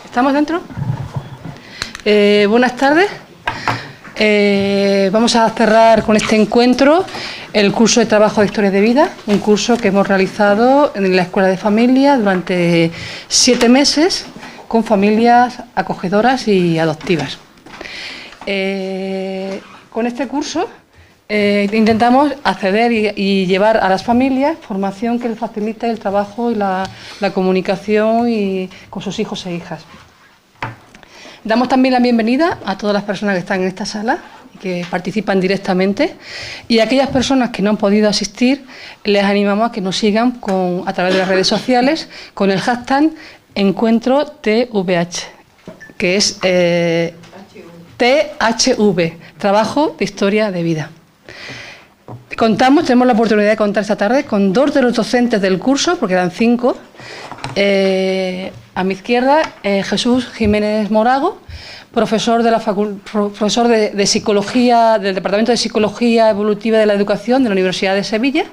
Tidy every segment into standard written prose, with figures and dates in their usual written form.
¿Estamos dentro? Buenas tardes. Vamos a cerrar con este encuentro el curso de trabajo de Historia de Vida, un curso que hemos realizado en la Escuela de Familia durante 7 meses con familias acogedoras y adoptivas. Con este curso intentamos acceder y llevar a las familias formación que les facilite el trabajo y la comunicación con sus hijos e hijas. Damos también la bienvenida a todas las personas que están en esta sala y que participan directamente, y a aquellas personas que no han podido asistir les animamos a que nos sigan a través de las redes sociales con el hashtag EncuentroTVH, que es THV, Trabajo de Historia de Vida. Tenemos la oportunidad de contar esta tarde con 2 de los docentes del curso, porque eran 5. A mi izquierda, Jesús Jiménez Morago, profesor de Psicología del Departamento de Psicología Evolutiva de la Educación de la Universidad de Sevilla,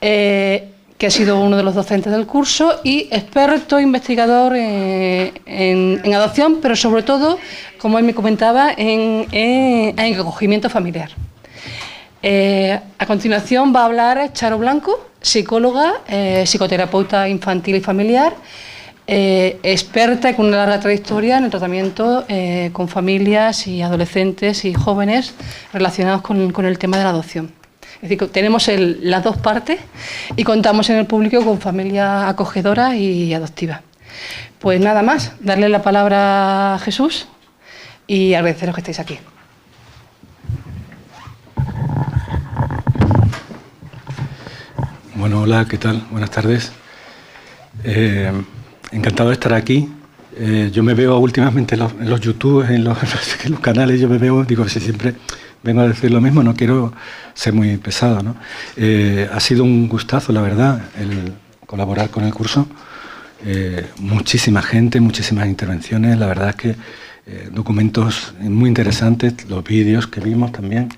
que ha sido uno de los docentes del curso y experto investigador en adopción, pero sobre todo, como él me comentaba, en acogimiento familiar. A continuación va a hablar Charo Blanco, psicóloga, psicoterapeuta infantil y familiar, experta con una larga trayectoria en el tratamiento con familias y adolescentes y jóvenes relacionados con el tema de la adopción. Es decir, tenemos las dos partes y contamos en el público con familias acogedoras y adoptivas. Pues nada más, darle la palabra a Jesús y agradeceros que estéis aquí. Bueno, hola, ¿qué tal? Buenas tardes. Encantado de estar aquí. Yo me veo últimamente en los YouTube, en los canales, yo me veo, digo, si siempre vengo a decir lo mismo, no quiero ser muy pesado, ¿no? Ha sido un gustazo, la verdad, el colaborar con el curso. Muchísima gente, muchísimas intervenciones, la verdad es que documentos muy interesantes, los vídeos que vimos también.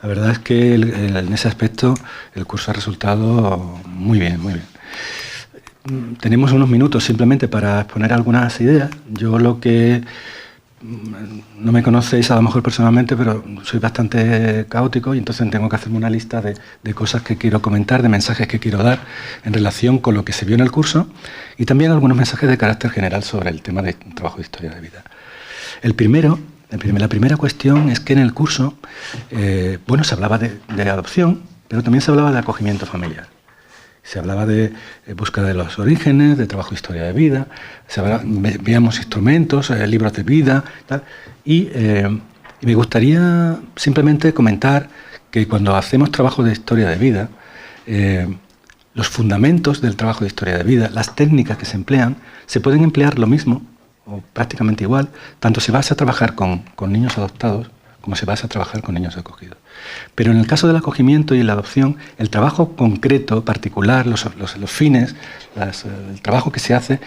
La verdad es que en ese aspecto el curso ha resultado muy bien, muy bien. Tenemos unos minutos simplemente para exponer algunas ideas. Yo no me conocéis a lo mejor personalmente, pero soy bastante caótico y entonces tengo que hacerme una lista de cosas que quiero comentar, de mensajes que quiero dar en relación con lo que se vio en el curso y también algunos mensajes de carácter general sobre el tema de trabajo de historia de vida. La primera cuestión es que en el curso, se hablaba de adopción, pero también se hablaba de acogimiento familiar. Se hablaba de búsqueda de los orígenes, de trabajo de historia de vida, veíamos instrumentos, libros de vida, tal, y me gustaría simplemente comentar que cuando hacemos trabajo de historia de vida, los fundamentos del trabajo de historia de vida, las técnicas que se emplean, se pueden emplear lo mismo, o prácticamente igual, tanto se basa a trabajar con niños adoptados como se basa a trabajar con niños acogidos. Pero en el caso del acogimiento y la adopción, el trabajo concreto, particular, los fines, el trabajo que se hace,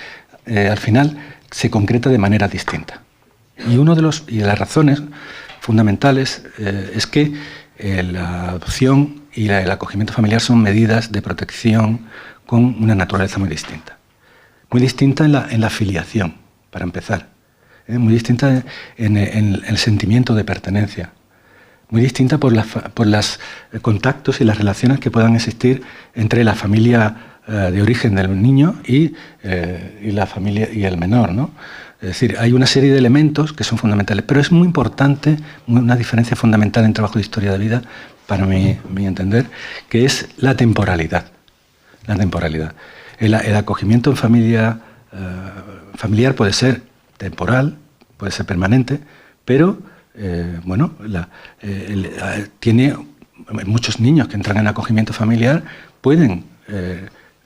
al final se concreta de manera distinta. Y una de las razones fundamentales es que la adopción y el acogimiento familiar son medidas de protección con una naturaleza muy distinta. Muy distinta en la filiación, para empezar. Muy distinta en el sentimiento de pertenencia. Muy distinta por los contactos y las relaciones que puedan existir entre la familia de origen del niño y la familia y el menor, ¿no? Es decir, hay una serie de elementos que son fundamentales, pero es muy importante, una diferencia fundamental en trabajo de historia de vida, para mi entender, que es la temporalidad. La temporalidad. El acogimiento en familiar puede ser temporal, puede ser permanente, pero tiene muchos niños que entran en acogimiento familiar pueden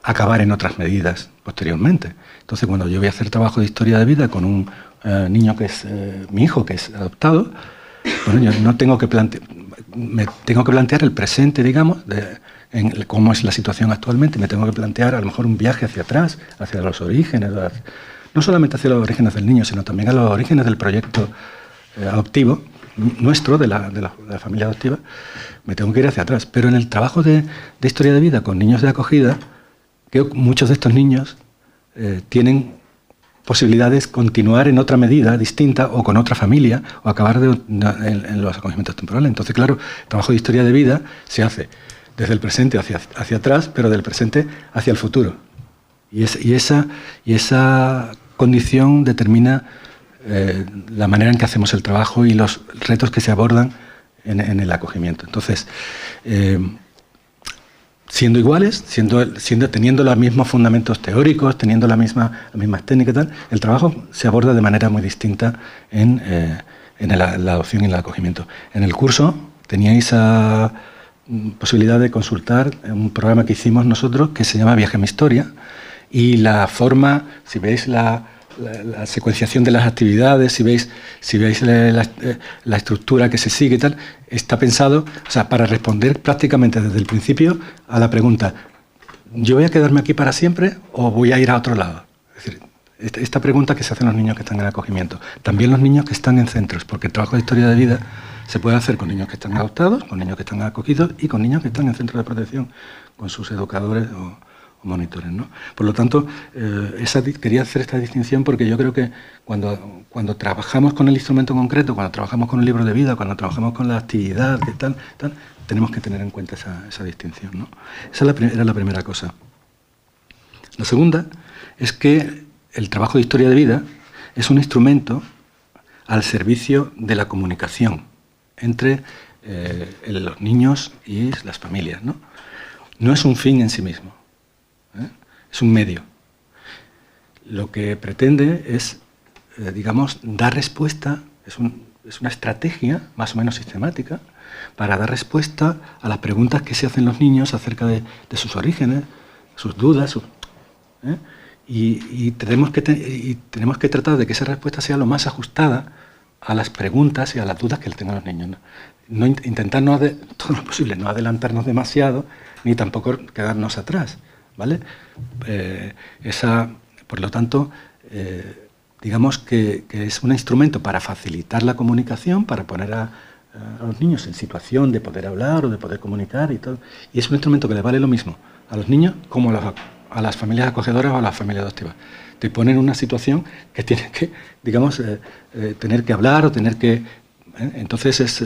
acabar en otras medidas posteriormente. Entonces, cuando yo voy a hacer trabajo de historia de vida con un niño que es mi hijo, que es adoptado, yo no tengo que me tengo que plantear el presente, digamos, en cómo es la situación actualmente. Me tengo que plantear a lo mejor un viaje hacia atrás, hacia los orígenes, no solamente hacia los orígenes del niño, sino también a los orígenes del proyecto adoptivo nuestro, de la familia adoptiva. Me tengo que ir hacia atrás. Pero en el trabajo de historia de vida con niños de acogida, que muchos de estos niños tienen posibilidades continuar en otra medida distinta o con otra familia o acabar en los acogimientos temporales. Entonces, claro, el trabajo de historia de vida se hace desde el presente hacia atrás, pero del presente hacia el futuro. Y esa condición determina la manera en que hacemos el trabajo y los retos que se abordan en el acogimiento. Entonces, siendo iguales, teniendo los mismos fundamentos teóricos, teniendo las mismas técnicas y tal, el trabajo se aborda de manera muy distinta en la adopción y el acogimiento. En el curso teníais posibilidad de consultar un programa que hicimos nosotros que se llama Viaje a mi historia, y la forma, si veis la secuenciación de las actividades, si veis la estructura que se sigue y tal, está pensado, o sea, para responder prácticamente desde el principio a la pregunta: ¿yo voy a quedarme aquí para siempre o voy a ir a otro lado? Es decir, esta pregunta que se hacen los niños que están en acogimiento. También los niños que están en centros, porque el trabajo de historia de vida se puede hacer con niños que están adoptados, con niños que están acogidos y con niños que están en centros de protección, con sus educadores o monitores, ¿no? Por lo tanto, quería hacer esta distinción porque yo creo que cuando trabajamos con el instrumento concreto, cuando trabajamos con el libro de vida, cuando trabajamos con la actividad, tenemos que tener en cuenta esa distinción, ¿no? Esa era la primera cosa. La segunda es que el trabajo de historia de vida es un instrumento al servicio de la comunicación entre los niños y las familias, ¿no? No es un fin en sí mismo. Es un medio. Lo que pretende es, digamos, dar respuesta, es una estrategia más o menos sistemática para dar respuesta a las preguntas que se hacen los niños acerca de sus orígenes, sus dudas, y tenemos que tratar de que esa respuesta sea lo más ajustada a las preguntas y a las dudas que tengan los niños. Intentar todo lo posible, no adelantarnos demasiado, ni tampoco quedarnos atrás, ¿vale? Por lo tanto, digamos que es un instrumento para facilitar la comunicación, para poner a los niños en situación de poder hablar o de poder comunicar y todo. Y es un instrumento que le vale lo mismo a los niños como a las familias acogedoras o a las familias adoptivas. Te ponen en una situación que tienes que, digamos, tener que hablar o tener que... Entonces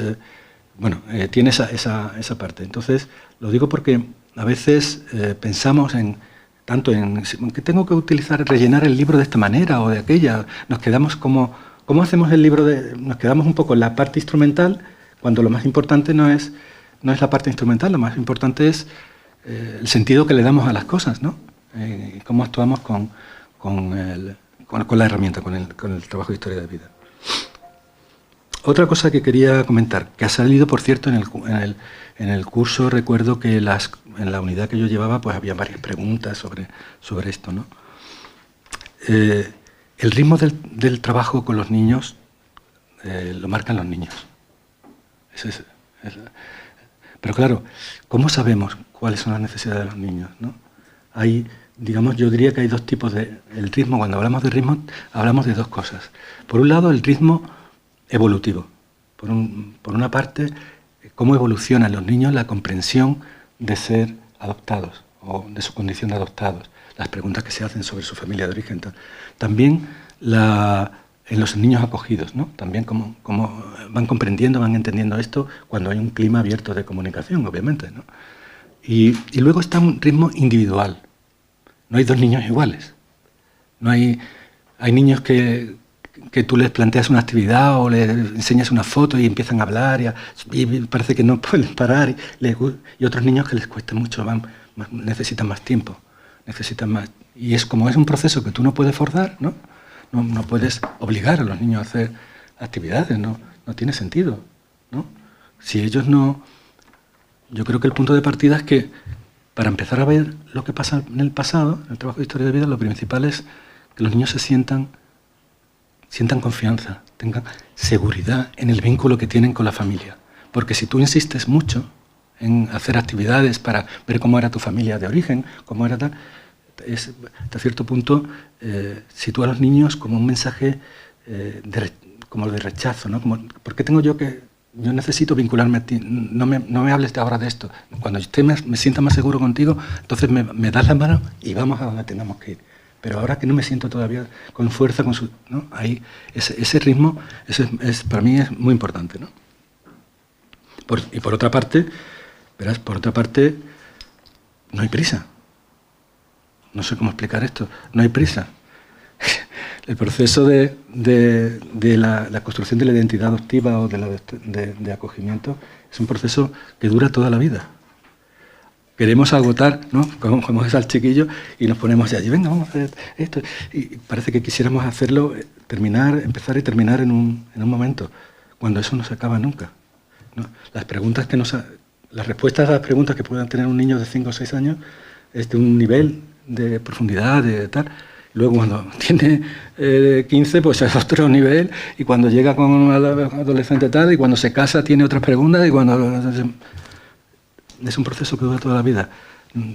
tiene esa parte. Entonces, lo digo porque a veces pensamos tanto en que tengo que rellenar el libro de esta manera o de aquella. Nos quedamos ¿cómo hacemos el libro? Nos quedamos un poco en la parte instrumental, cuando lo más importante no es la parte instrumental, lo más importante es el sentido que le damos a las cosas, ¿no? Cómo actuamos con la herramienta, con el trabajo de historia de vida. Otra cosa que quería comentar, que ha salido, por cierto, en el curso, recuerdo que en la unidad que yo llevaba, pues había varias preguntas sobre esto, ¿no? El ritmo del trabajo con los niños lo marcan los niños. Pero claro, ¿cómo sabemos cuáles son las necesidades de los niños, ¿no? Yo diría que hay dos tipos el ritmo. Cuando hablamos de ritmo, hablamos de dos cosas. Por un lado, el ritmo evolutivo. Por una parte, cómo evolucionan los niños la comprensión de ser adoptados o de su condición de adoptados, las preguntas que se hacen sobre su familia de origen. También en los niños acogidos, ¿no? También cómo van comprendiendo, van entendiendo esto cuando hay un clima abierto de comunicación, obviamente, ¿no? Y luego está un ritmo individual. No hay dos niños iguales. Hay niños que tú les planteas una actividad o les enseñas una foto y empiezan a hablar y parece que no pueden parar. Y otros niños que les cuesta mucho, necesitan más tiempo, necesitan más. Y como es un proceso que tú no puedes forzar, ¿no? No puedes obligar a los niños a hacer actividades, no tiene sentido, ¿no? Si ellos no... Yo creo que el punto de partida es que para empezar a ver lo que pasa en el pasado, en el trabajo de historia de vida, lo principal es que los niños se sientan confianza, tengan seguridad en el vínculo que tienen con la familia. Porque si tú insistes mucho en hacer actividades para ver cómo era tu familia de origen, cómo era tal, hasta cierto punto sitúa a los niños como un mensaje como de rechazo, ¿no? ¿Por qué tengo yo necesito vincularme a ti? No me hables ahora de esto. Cuando me sienta más seguro contigo, entonces me das la mano y vamos a donde tengamos que ir. pero ahora que no me siento todavía con fuerza, ¿no? Ahí, ese ritmo para mí es muy importante, ¿no? Y por otra parte, verás, no hay prisa. No sé cómo explicar esto. No hay prisa. El proceso de la construcción de la identidad adoptiva o de acogimiento es un proceso que dura toda la vida. Queremos agotar, ¿no? Como es al chiquillo y nos ponemos allí, venga, vamos a hacer esto. Y parece que quisiéramos hacerlo, empezar y terminar en un momento, cuando eso no se acaba nunca, ¿no? Las respuestas a las preguntas que puedan tener un niño de 5 o 6 años es de un nivel de profundidad, de tal. Luego cuando tiene 15, pues es otro nivel, y cuando llega con un adolescente tal, y cuando se casa tiene otras preguntas, y cuando... Es un proceso que dura toda la vida.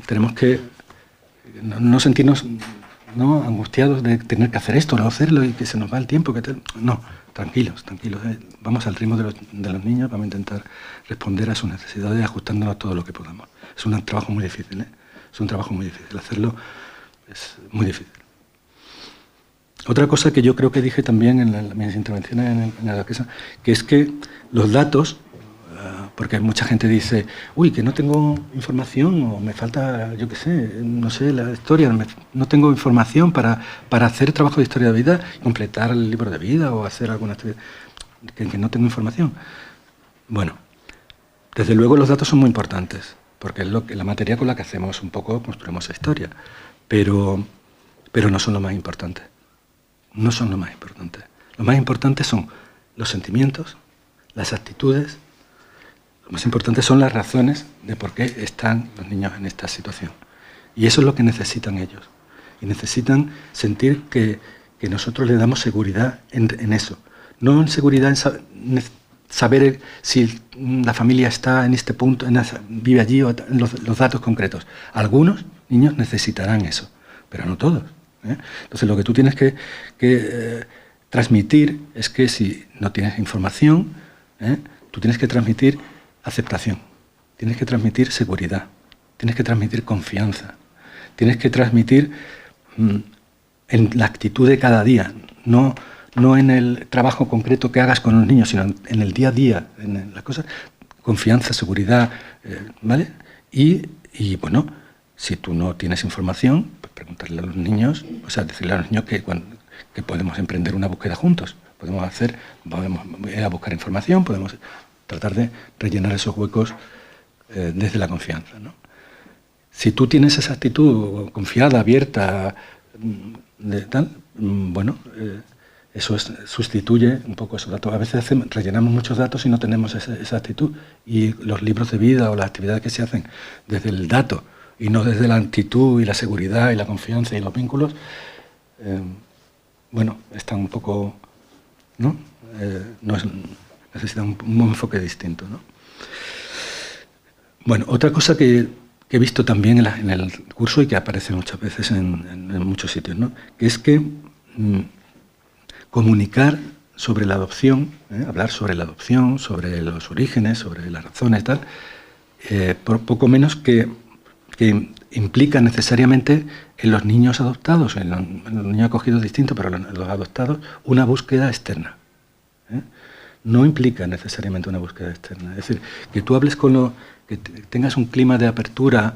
Tenemos que no sentirnos, ¿no?, angustiados de tener que hacer esto, no hacerlo, y que se nos va el tiempo. No, tranquilos. Vamos al ritmo de los niños, vamos a intentar responder a sus necesidades, ajustándonos todo lo que podamos. Es un trabajo muy difícil, ¿eh? Es un trabajo muy difícil. Hacerlo es muy difícil. Otra cosa que yo creo que dije también en mis intervenciones en la que es que los datos, porque mucha gente dice, uy, que no tengo información, o me falta, yo qué sé, no sé, la historia, no tengo información para hacer trabajo de historia de vida, completar el libro de vida o hacer alguna actividad, que no tengo información. Bueno, desde luego los datos son muy importantes, porque es la materia con la que hacemos un poco, construimos la historia, pero no son lo más importante. No son lo más importante. Lo más importante son los sentimientos, las actitudes. Lo más importante son las razones de por qué están los niños en esta situación. Y eso es lo que necesitan ellos. Y necesitan sentir que nosotros les damos seguridad en eso. No en seguridad en saber si la familia está en este punto, vive allí, o en los datos concretos. Algunos niños necesitarán eso, pero no todos, ¿eh? Entonces lo que tú tienes que transmitir es que si no tienes información, tú tienes que transmitir aceptación, tienes que transmitir seguridad, tienes que transmitir confianza, tienes que transmitir en la actitud de cada día, no en el trabajo concreto que hagas con los niños, sino en el día a día, en las cosas, confianza, seguridad, ¿vale? Y bueno, si tú no tienes información, pues preguntarle a los niños, o sea, decirle a los niños que podemos emprender una búsqueda juntos, podemos ir a buscar información, podemos tratar de rellenar esos huecos desde la confianza, ¿no? Si tú tienes esa actitud confiada, abierta, bueno, eso sustituye un poco esos datos. A veces rellenamos muchos datos y no tenemos esa actitud. Y los libros de vida o las actividades que se hacen desde el dato y no desde la actitud y la seguridad y la confianza y los vínculos, bueno, están un poco, ¿no? Necesitan un enfoque distinto, ¿no? Bueno, otra cosa que he visto también en el curso y que aparece muchas veces en muchos sitios, ¿no?, que es que comunicar sobre la adopción, hablar sobre la adopción, sobre los orígenes, sobre las razones y tal, por poco menos que implica necesariamente en los niños adoptados, en los niños acogidos distintos, pero en los adoptados, una búsqueda externa. No implica necesariamente una búsqueda externa. Es decir, que tú hables que tengas un clima de apertura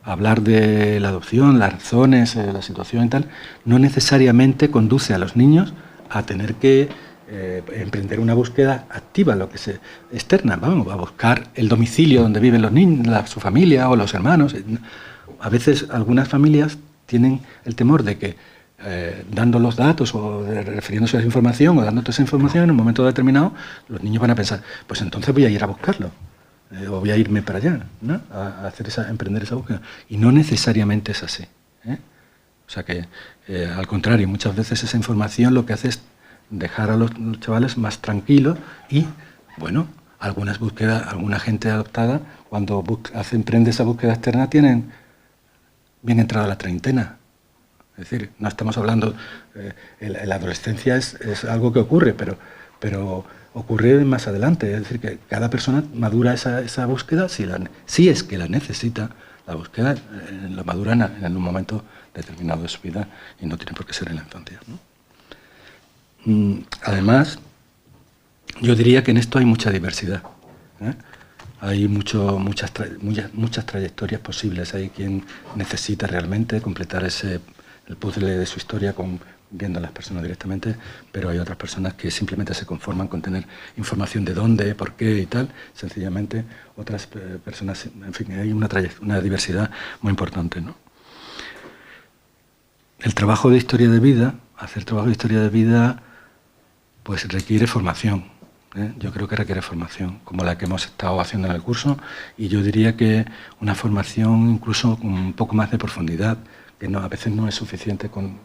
a hablar de la adopción, las razones, la situación y tal, no necesariamente conduce a los niños a tener que emprender una búsqueda activa, externa. Vamos a buscar el domicilio donde viven los niños, su familia o los hermanos. A veces algunas familias tienen el temor de que dando los datos o refiriéndose a esa información o dándote esa información en un momento determinado, los niños van a pensar, pues entonces voy a ir a buscarlo, o voy a irme para allá, ¿no?, a emprender esa búsqueda. Y no necesariamente es así, O sea que, al contrario, muchas veces esa información lo que hace es dejar a los chavales más tranquilos y, bueno, alguna gente adoptada, cuando emprende esa búsqueda externa, tienen bien entrada la treintena. Es decir, no estamos hablando... la adolescencia es algo que ocurre, pero ocurre más adelante. Es decir, que cada persona madura esa búsqueda si es que la necesita, La búsqueda la madura en un momento determinado de su vida y no tiene por qué ser en la infancia, ¿no? Además, yo diría que en esto hay mucha diversidad, ¿eh? Hay muchas trayectorias posibles. Hay quien necesita realmente completar el puzzle de su historia viendo a las personas directamente, pero hay otras personas que simplemente se conforman con tener información de dónde, por qué y tal. Sencillamente otras personas, en fin, hay una diversidad muy importante, ¿no? El trabajo de historia de vida, hacer trabajo de historia de vida, pues requiere formación, ¿eh? Yo creo que requiere formación, como la que hemos estado haciendo en el curso, y yo diría que una formación incluso con un poco más de profundidad, que a veces no es suficiente con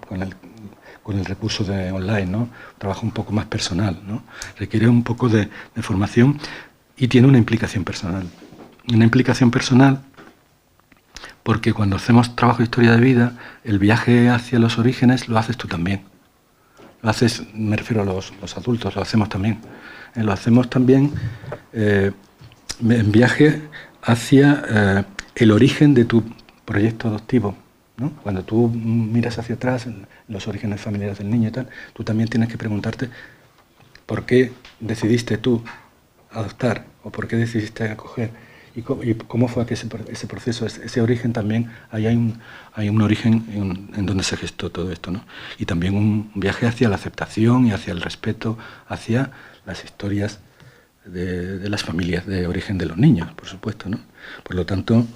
el recurso de online, ¿no? Un trabajo un poco más personal, ¿no? Requiere un poco de formación y tiene una implicación personal. Una implicación personal porque cuando hacemos trabajo de historia de vida, el viaje hacia los orígenes lo haces tú también. Lo haces, me refiero a los adultos, lo hacemos también. Lo hacemos también en viaje hacia el origen de tu proyecto adoptivo, ¿no? Cuando tú miras hacia atrás, en los orígenes familiares del niño y tal, tú también tienes que preguntarte por qué decidiste tú adoptar o por qué decidiste acoger y cómo fue que ese proceso, ese origen también, ahí hay un origen en donde se gestó todo esto, ¿no? Y también un viaje hacia la aceptación y hacia el respeto, hacia las historias de las familias de origen de los niños, por supuesto, ¿no? Por lo tanto,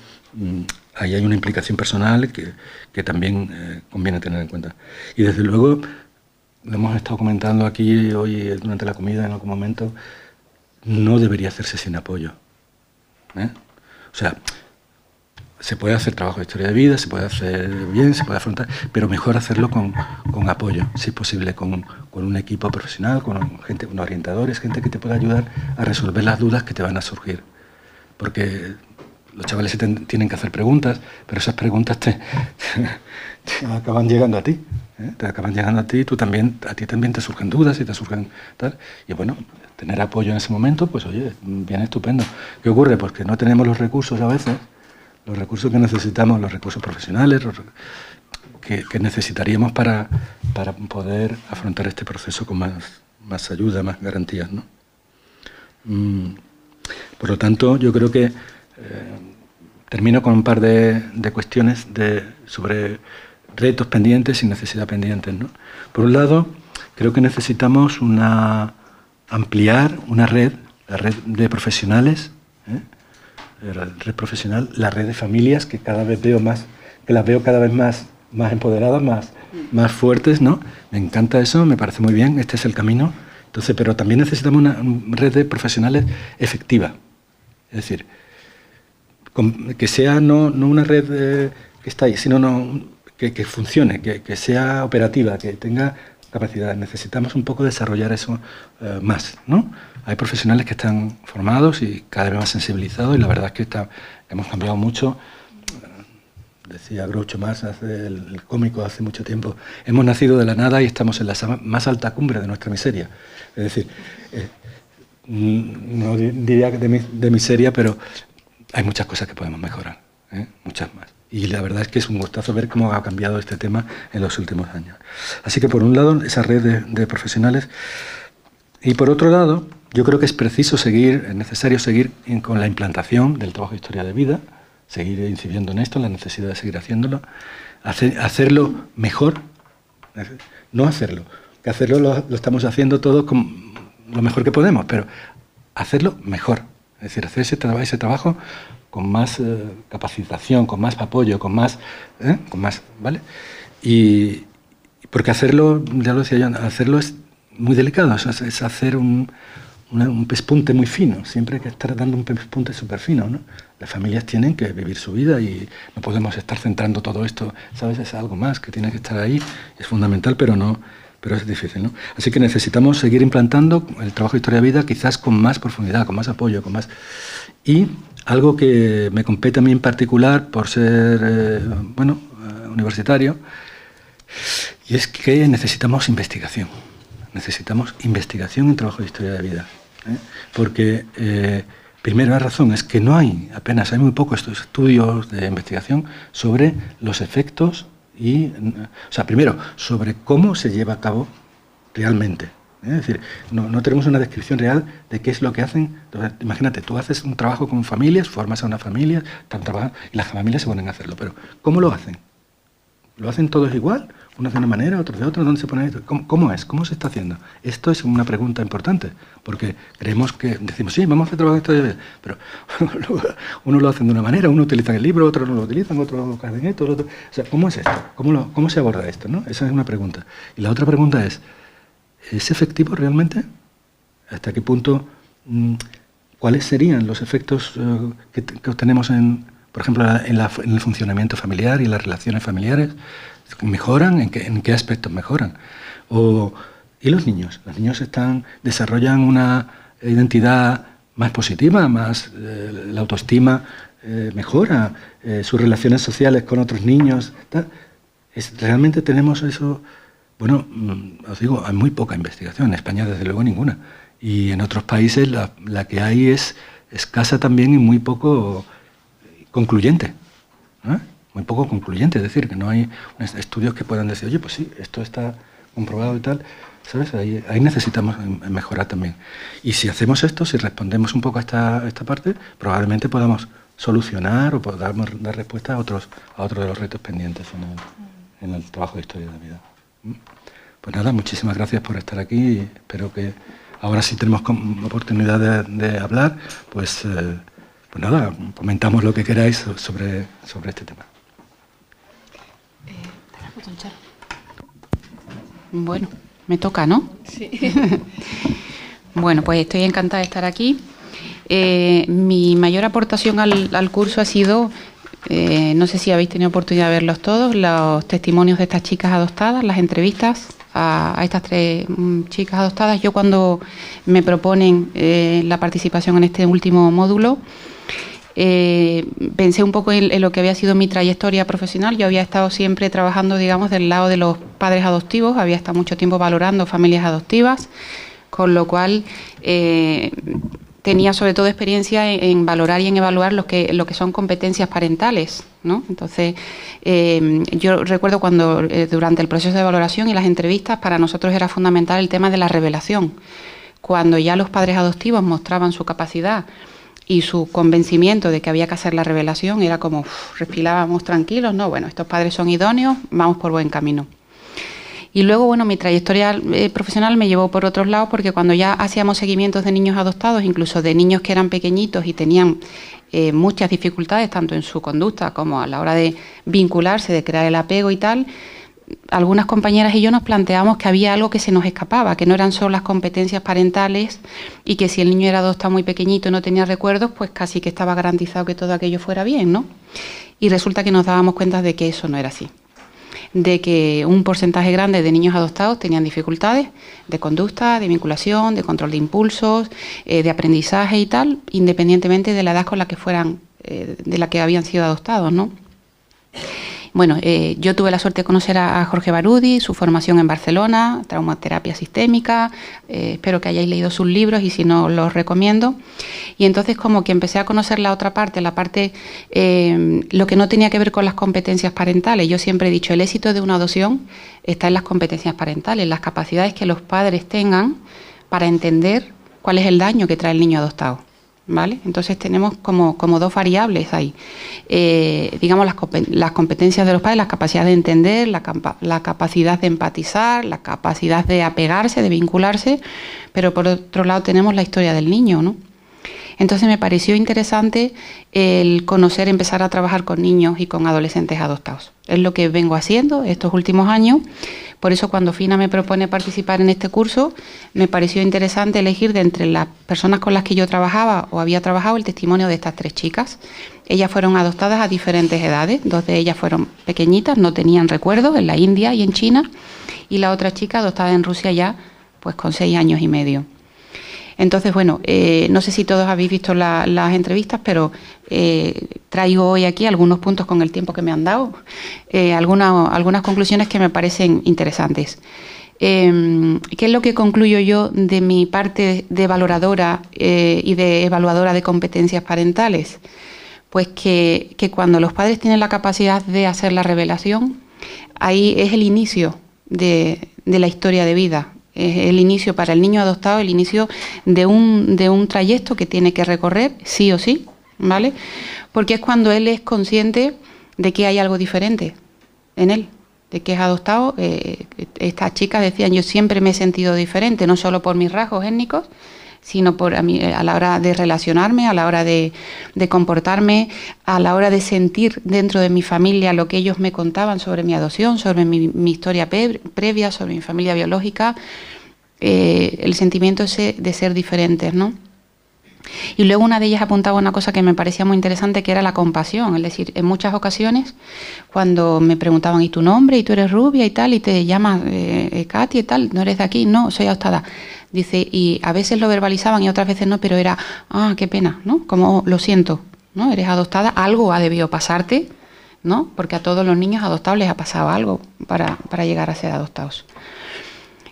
ahí hay una implicación personal que también conviene tener en cuenta. Y desde luego, lo hemos estado comentando aquí hoy durante la comida en algún momento, no debería hacerse sin apoyo, ¿eh? O sea, se puede hacer trabajo de historia de vida, se puede hacer bien, se puede afrontar, pero mejor hacerlo con apoyo, si es posible, con un equipo profesional, con orientadores, gente que te pueda ayudar a resolver las dudas que te van a surgir. Porque los chavales tienen que hacer preguntas, pero esas preguntas te acaban llegando a ti, ¿eh? Te acaban llegando a ti, a ti también te surgen dudas y te surgen tal. Y bueno, tener apoyo en ese momento, pues oye, bien estupendo. ¿Qué ocurre? Pues que no tenemos los recursos a veces, los recursos que necesitamos, los recursos profesionales, que necesitaríamos para poder afrontar este proceso con más ayuda, más garantías, ¿no? Por lo tanto, yo creo que termino con un par de cuestiones sobre retos pendientes y necesidad pendientes, ¿no? Por un lado, creo que necesitamos ampliar la red de profesionales, la red profesional, la red de familias que cada vez las veo cada vez más empoderadas, más fuertes, ¿no? Me encanta eso, me parece muy bien, este es el camino. Entonces, pero también necesitamos una red de profesionales efectiva, es decir, que sea no una red que está ahí, sino que funcione, que sea operativa, que tenga capacidad. Necesitamos un poco desarrollar eso más, ¿no? Hay profesionales que están formados y cada vez más sensibilizados y la verdad es que hemos cambiado mucho. Decía Groucho Marx, el cómico, hace mucho tiempo, hemos nacido de la nada y estamos en la más alta cumbre de nuestra miseria. Es decir, no diría de miseria, pero hay muchas cosas que podemos mejorar, ¿eh? Muchas más. Y la verdad es que es un gustazo ver cómo ha cambiado este tema en los últimos años. Así que por un lado, esa red de profesionales. Y por otro lado, yo creo que es necesario seguir con la implantación del trabajo de historia de vida, seguir incidiendo en esto, en la necesidad de seguir haciéndolo, hacerlo mejor, no hacerlo, que hacerlo lo estamos haciendo todos con lo mejor que podemos, pero hacerlo mejor, es decir, hacer ese trabajo con más capacitación, con más apoyo, con más, ¿vale? Y porque hacerlo, ya lo decía yo, hacerlo es muy delicado, es hacer un pespunte muy fino, siempre hay que estar dando un pespunte súper fino, ¿no? Las familias tienen que vivir su vida y no podemos estar centrando todo esto, ¿sabes? Es algo más que tiene que estar ahí, es fundamental, pero es difícil, ¿no? Así que necesitamos seguir implantando el trabajo de historia de vida, quizás con más profundidad, con más apoyo, con más... Y algo que me compete a mí en particular por ser, universitario, y es que necesitamos investigación. Necesitamos investigación en trabajo de historia de vida, ¿eh? Porque Primera razón es que no hay muy pocos estudios de investigación sobre los efectos primero, sobre cómo se lleva a cabo realmente. Es decir, no tenemos una descripción real de qué es lo que hacen. Entonces, imagínate, tú haces un trabajo con familias, formas a una familia, están trabajando, y las familias se ponen a hacerlo, pero ¿cómo lo hacen? ¿Lo hacen todos igual? Unos de una manera, otros de otra. ¿Dónde se pone esto? ¿Cómo es? ¿Cómo se está haciendo? Esto es una pregunta importante, porque creemos que decimos, sí, vamos a hacer trabajo esto, pero uno lo hacen de una manera, uno utiliza el libro, otros no lo utilizan, otros hacen esto, otros. O sea, ¿cómo es esto? ¿Cómo se aborda esto? ¿No? Esa es una pregunta. Y la otra pregunta es efectivo realmente? ¿Hasta qué punto? ¿Cuáles serían los efectos que obtenemos por ejemplo, en el funcionamiento familiar y las relaciones familiares? ¿Mejoran? ¿En qué aspectos mejoran? ¿Y los niños? Los niños desarrollan una identidad más positiva, la autoestima mejora, sus relaciones sociales con otros niños. ¿Realmente tenemos eso? Bueno, os digo, hay muy poca investigación. En España, desde luego, ninguna. Y en otros países la que hay es escasa también y muy poco concluyente. Muy poco concluyente, es decir, que no hay estudios que puedan decir, oye, pues sí, esto está comprobado y tal, ¿sabes? Ahí necesitamos mejorar también. Y si hacemos esto, si respondemos un poco a esta parte, probablemente podamos solucionar o podamos dar respuesta a otros de los retos pendientes en el trabajo de historia de la vida. Pues nada, muchísimas gracias por estar aquí y espero que ahora sí tenemos oportunidad de hablar, pues nada, comentamos lo que queráis sobre este tema. Bueno, me toca, ¿no? Sí. Bueno, pues estoy encantada de estar aquí. Mi mayor aportación al curso ha sido, no sé si habéis tenido oportunidad de verlos todos, los testimonios de estas chicas adoptadas, las entrevistas a estas 3 chicas adoptadas. Yo cuando me proponen la participación en este último módulo, pensé un poco en lo que había sido mi trayectoria profesional. Yo había estado siempre trabajando, digamos, del lado de los padres adoptivos, había estado mucho tiempo valorando familias adoptivas, con lo cual tenía sobre todo experiencia en valorar y en evaluar lo que son competencias parentales, ¿no? Entonces, yo recuerdo cuando durante el proceso de valoración y las entrevistas, para nosotros era fundamental el tema de la revelación. Cuando ya los padres adoptivos mostraban su capacidad y su convencimiento de que había que hacer la revelación, era como, respirábamos tranquilos, no, bueno, estos padres son idóneos, vamos por buen camino. Y luego, bueno, mi trayectoria profesional me llevó por otros lados, porque cuando ya hacíamos seguimientos de niños adoptados, incluso de niños que eran pequeñitos y tenían muchas dificultades, tanto en su conducta como a la hora de vincularse, de crear el apego y tal, algunas compañeras y yo nos planteamos que había algo que se nos escapaba, que no eran solo las competencias parentales y que si el niño era adoptado muy pequeñito y no tenía recuerdos, pues casi que estaba garantizado que todo aquello fuera bien, ¿no? Y resulta que nos dábamos cuenta de que eso no era así, de que un porcentaje grande de niños adoptados tenían dificultades de conducta, de vinculación, de control de impulsos, de aprendizaje y tal, independientemente de la edad con la que fueran, de la que habían sido adoptados, ¿no? Bueno, yo tuve la suerte de conocer a Jorge Barudi, su formación en Barcelona, traumaterapia sistémica, espero que hayáis leído sus libros y si no los recomiendo. Y entonces como que empecé a conocer la otra parte, lo que no tenía que ver con las competencias parentales. Yo siempre he dicho, el éxito de una adopción está en las competencias parentales, las capacidades que los padres tengan para entender cuál es el daño que trae el niño adoptado. ¿Vale? Entonces tenemos como 2 variables ahí. Digamos, las competencias de los padres, las capacidades de entender, la capacidad de empatizar, la capacidad de apegarse, de vincularse, pero por otro lado tenemos la historia del niño, ¿no? Entonces me pareció interesante el empezar a trabajar con niños y con adolescentes adoptados. Es lo que vengo haciendo estos últimos años. Por eso cuando Fina me propone participar en este curso, me pareció interesante elegir de entre las personas con las que yo trabajaba o había trabajado el testimonio de estas 3 chicas. Ellas fueron adoptadas a diferentes edades, 2 de ellas fueron pequeñitas, no tenían recuerdos, en la India y en China, y la otra chica adoptada en Rusia ya pues con 6 años y medio. Entonces, bueno, no sé si todos habéis visto las entrevistas, pero traigo hoy aquí algunos puntos con el tiempo que me han dado, algunas conclusiones que me parecen interesantes. ¿Qué es lo que concluyo yo de mi parte de valoradora y de evaluadora de competencias parentales? Pues que cuando los padres tienen la capacidad de hacer la revelación, ahí es el inicio de la historia de vida. Es el inicio para el niño adoptado, el inicio de un trayecto que tiene que recorrer, sí o sí, ¿vale? Porque es cuando él es consciente de que hay algo diferente en él, de que es adoptado. Estas chicas decían, yo siempre me he sentido diferente, no solo por mis rasgos étnicos, sino a la hora de relacionarme, a la hora de comportarme, a la hora de sentir dentro de mi familia lo que ellos me contaban sobre mi adopción, sobre mi historia previa, sobre mi familia biológica, el sentimiento ese de ser diferentes, ¿no? Y luego una de ellas apuntaba una cosa que me parecía muy interesante, que era la compasión. Es decir, en muchas ocasiones, cuando me preguntaban, ¿y tu nombre? ¿Y tú eres rubia y tal? ¿Y te llamas Katy y tal? ¿No eres de aquí? No, soy adoptada. Dice, y a veces lo verbalizaban y otras veces no, pero era, qué pena, ¿no? Como lo siento, ¿no? Eres adoptada, algo ha debido pasarte, ¿no? Porque a todos los niños adoptados les ha pasado algo para llegar a ser adoptados.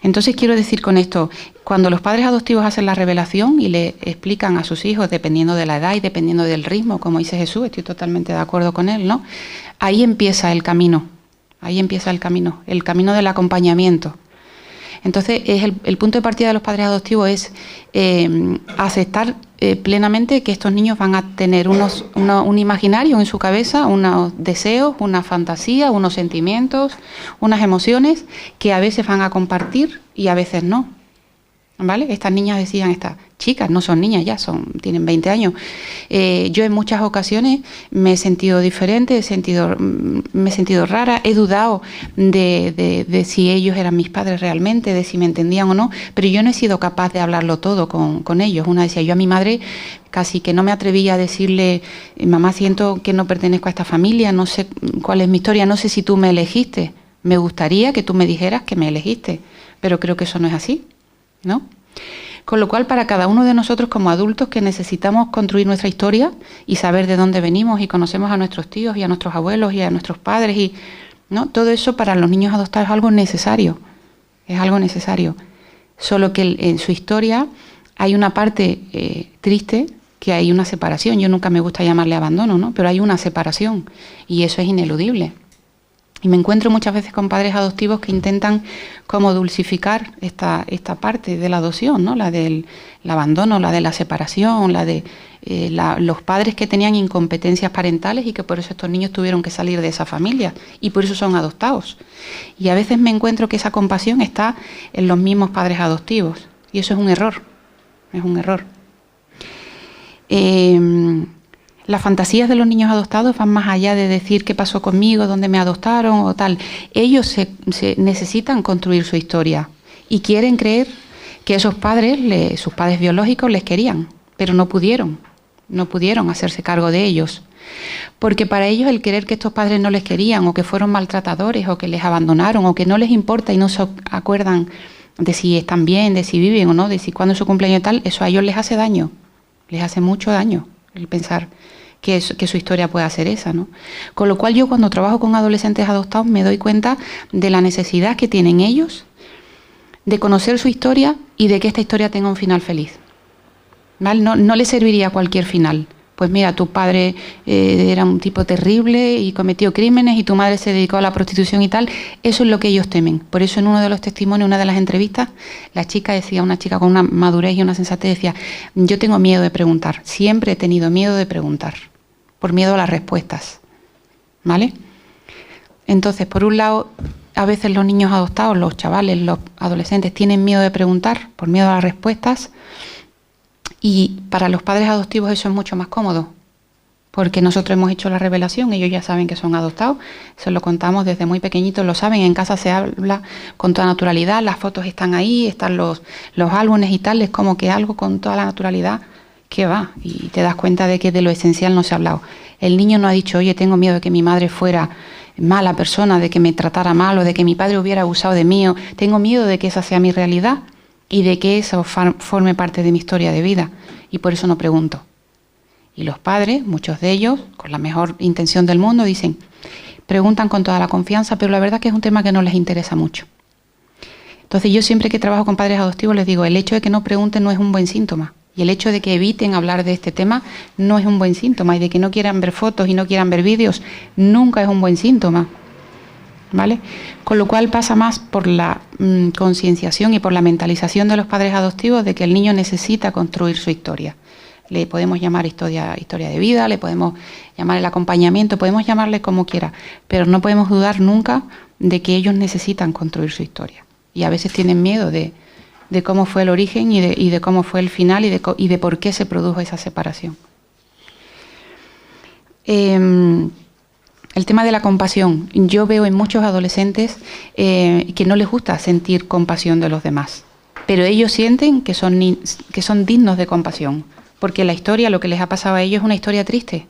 Entonces quiero decir con esto, cuando los padres adoptivos hacen la revelación y le explican a sus hijos, dependiendo de la edad y dependiendo del ritmo, como dice Jesús, estoy totalmente de acuerdo con él, ¿no? Ahí empieza el camino del acompañamiento. Entonces, el punto de partida de los padres adoptivos es aceptar plenamente que estos niños van a tener un imaginario en su cabeza, unos deseos, una fantasía, unos sentimientos, unas emociones que a veces van a compartir y a veces no. ¿Vale? Estas niñas decían, estas chicas, no son niñas ya, tienen 20 años. Yo en muchas ocasiones me he sentido diferente, me he sentido rara, he dudado de si ellos eran mis padres realmente, de si me entendían o no, pero yo no he sido capaz de hablarlo todo con ellos. Una decía, yo a mi madre casi que no me atrevía a decirle, mamá, siento que no pertenezco a esta familia, no sé cuál es mi historia, no sé si tú me elegiste, me gustaría que tú me dijeras que me elegiste, pero creo que eso no es así, ¿no? Con lo cual, para cada uno de nosotros como adultos que necesitamos construir nuestra historia y saber de dónde venimos y conocemos a nuestros tíos y a nuestros abuelos y a nuestros padres, y ¿no? Todo eso para los niños adoptados es algo necesario, solo que en su historia hay una parte triste, que hay una separación. Yo nunca me gusta llamarle abandono, ¿no? Pero hay una separación y eso es ineludible. Y me encuentro muchas veces con padres adoptivos que intentan como dulcificar esta parte de la adopción, ¿no? La del abandono, la de la separación, la de los padres que tenían incompetencias parentales y que por eso estos niños tuvieron que salir de esa familia y por eso son adoptados. Y a veces me encuentro que esa compasión está en los mismos padres adoptivos y eso es un error, Las fantasías de los niños adoptados van más allá de decir qué pasó conmigo, dónde me adoptaron o tal. Ellos se necesitan construir su historia y quieren creer que esos padres, sus padres biológicos, les querían, pero no pudieron hacerse cargo de ellos. Porque para ellos el creer que estos padres no les querían o que fueron maltratadores o que les abandonaron o que no les importa y no se acuerdan de si están bien, de si viven o no, de si cuándo es su cumpleaños y tal, eso a ellos les hace daño, les hace mucho daño el pensar que su historia pueda ser esa, ¿no? Con lo cual yo cuando trabajo con adolescentes adoptados me doy cuenta de la necesidad que tienen ellos de conocer su historia y de que esta historia tenga un final feliz, ¿vale? No les serviría cualquier final. Pues mira, tu padre era un tipo terrible y cometió crímenes y tu madre se dedicó a la prostitución y tal. Eso es lo que ellos temen. Por eso en uno de los testimonios, una de las entrevistas, una chica con una madurez y una sensatez decía, yo tengo miedo de preguntar, siempre he tenido miedo de preguntar, por miedo a las respuestas, ¿vale? Entonces, por un lado, a veces los niños adoptados, los chavales, los adolescentes tienen miedo de preguntar, por miedo a las respuestas. Y para los padres adoptivos eso es mucho más cómodo, porque nosotros hemos hecho la revelación, ellos ya saben que son adoptados, se lo contamos desde muy pequeñitos, lo saben, en casa se habla con toda naturalidad, las fotos están ahí, están los álbumes y tal, es como que algo con toda la naturalidad que va, y te das cuenta de que de lo esencial no se ha hablado. El niño no ha dicho, oye, tengo miedo de que mi madre fuera mala persona, de que me tratara mal o de que mi padre hubiera abusado de mí, tengo miedo de que esa sea mi realidad y de que eso forme parte de mi historia de vida, y por eso no pregunto. Y los padres, muchos de ellos, con la mejor intención del mundo, preguntan con toda la confianza, pero la verdad que es un tema que no les interesa mucho. Entonces yo siempre que trabajo con padres adoptivos les digo, el hecho de que no pregunten no es un buen síntoma. Y el hecho de que eviten hablar de este tema no es un buen síntoma. Y de que no quieran ver fotos y no quieran ver vídeos nunca es un buen síntoma. ¿Vale? Con lo cual pasa más por la concienciación y por la mentalización de los padres adoptivos de que el niño necesita construir su historia. Le podemos llamar historia de vida, le podemos llamar el acompañamiento, podemos llamarle como quiera, pero no podemos dudar nunca de que ellos necesitan construir su historia. Y a veces tienen miedo de cómo fue el origen y de cómo fue el final y de por qué se produjo esa separación. El tema de la compasión. Yo veo en muchos adolescentes que no les gusta sentir compasión de los demás, pero ellos sienten que son dignos de compasión, porque la historia, lo que les ha pasado a ellos es una historia triste,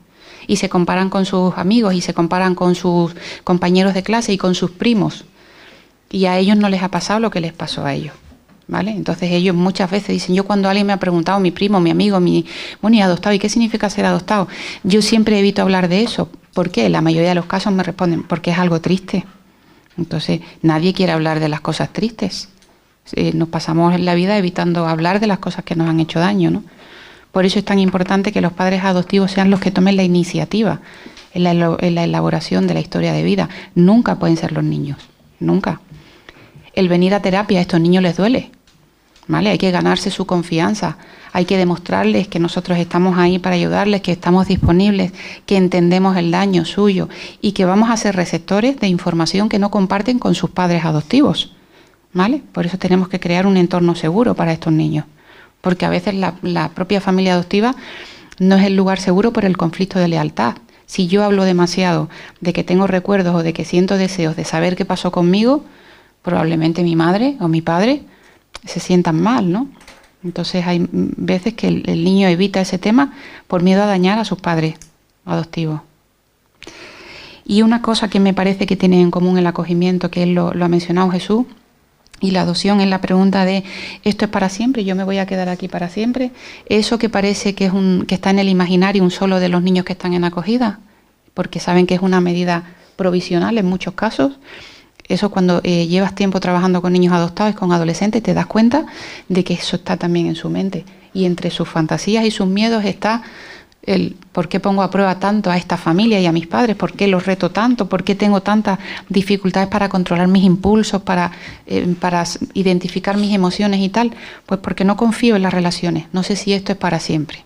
y se comparan con sus amigos y se comparan con sus compañeros de clase y con sus primos, y a ellos no les ha pasado lo que les pasó a ellos. ¿Vale? Entonces ellos muchas veces dicen, yo cuando alguien me ha preguntado, mi primo, mi amigo, bueno, ¿y adoptado? ¿Y qué significa ser adoptado? Yo siempre evito hablar de eso. ¿Por qué? La mayoría de los casos me responden, porque es algo triste. Entonces nadie quiere hablar de las cosas tristes. Nos pasamos en la vida evitando hablar de las cosas que nos han hecho daño, ¿no? Por eso es tan importante que los padres adoptivos sean los que tomen la iniciativa en la elaboración de la historia de vida. Nunca pueden ser los niños, nunca. El venir a terapia a estos niños les duele, ¿vale? Hay que ganarse su confianza, hay que demostrarles que nosotros estamos ahí para ayudarles, que estamos disponibles, que entendemos el daño suyo y que vamos a ser receptores de información que no comparten con sus padres adoptivos, ¿vale? Por eso tenemos que crear un entorno seguro para estos niños, porque a veces la propia familia adoptiva no es el lugar seguro por el conflicto de lealtad. Si yo hablo demasiado de que tengo recuerdos o de que siento deseos de saber qué pasó conmigo, probablemente mi madre o mi padre se sientan mal, ¿no? Entonces hay veces que el niño evita ese tema por miedo a dañar a sus padres adoptivos. Y una cosa que me parece que tienen en común el acogimiento, que él lo ha mencionado Jesús, y la adopción es la pregunta de ¿esto es para siempre? ¿Yo me voy a quedar aquí para siempre? Eso que parece que está en el imaginario solo de los niños que están en acogida, porque saben que es una medida provisional en muchos casos. Eso cuando llevas tiempo trabajando con niños adoptados y con adolescentes te das cuenta de que eso está también en su mente. Y entre sus fantasías y sus miedos está el por qué pongo a prueba tanto a esta familia y a mis padres, por qué los reto tanto, por qué tengo tantas dificultades para controlar mis impulsos, para identificar mis emociones y tal. Pues porque no confío en las relaciones, no sé si esto es para siempre,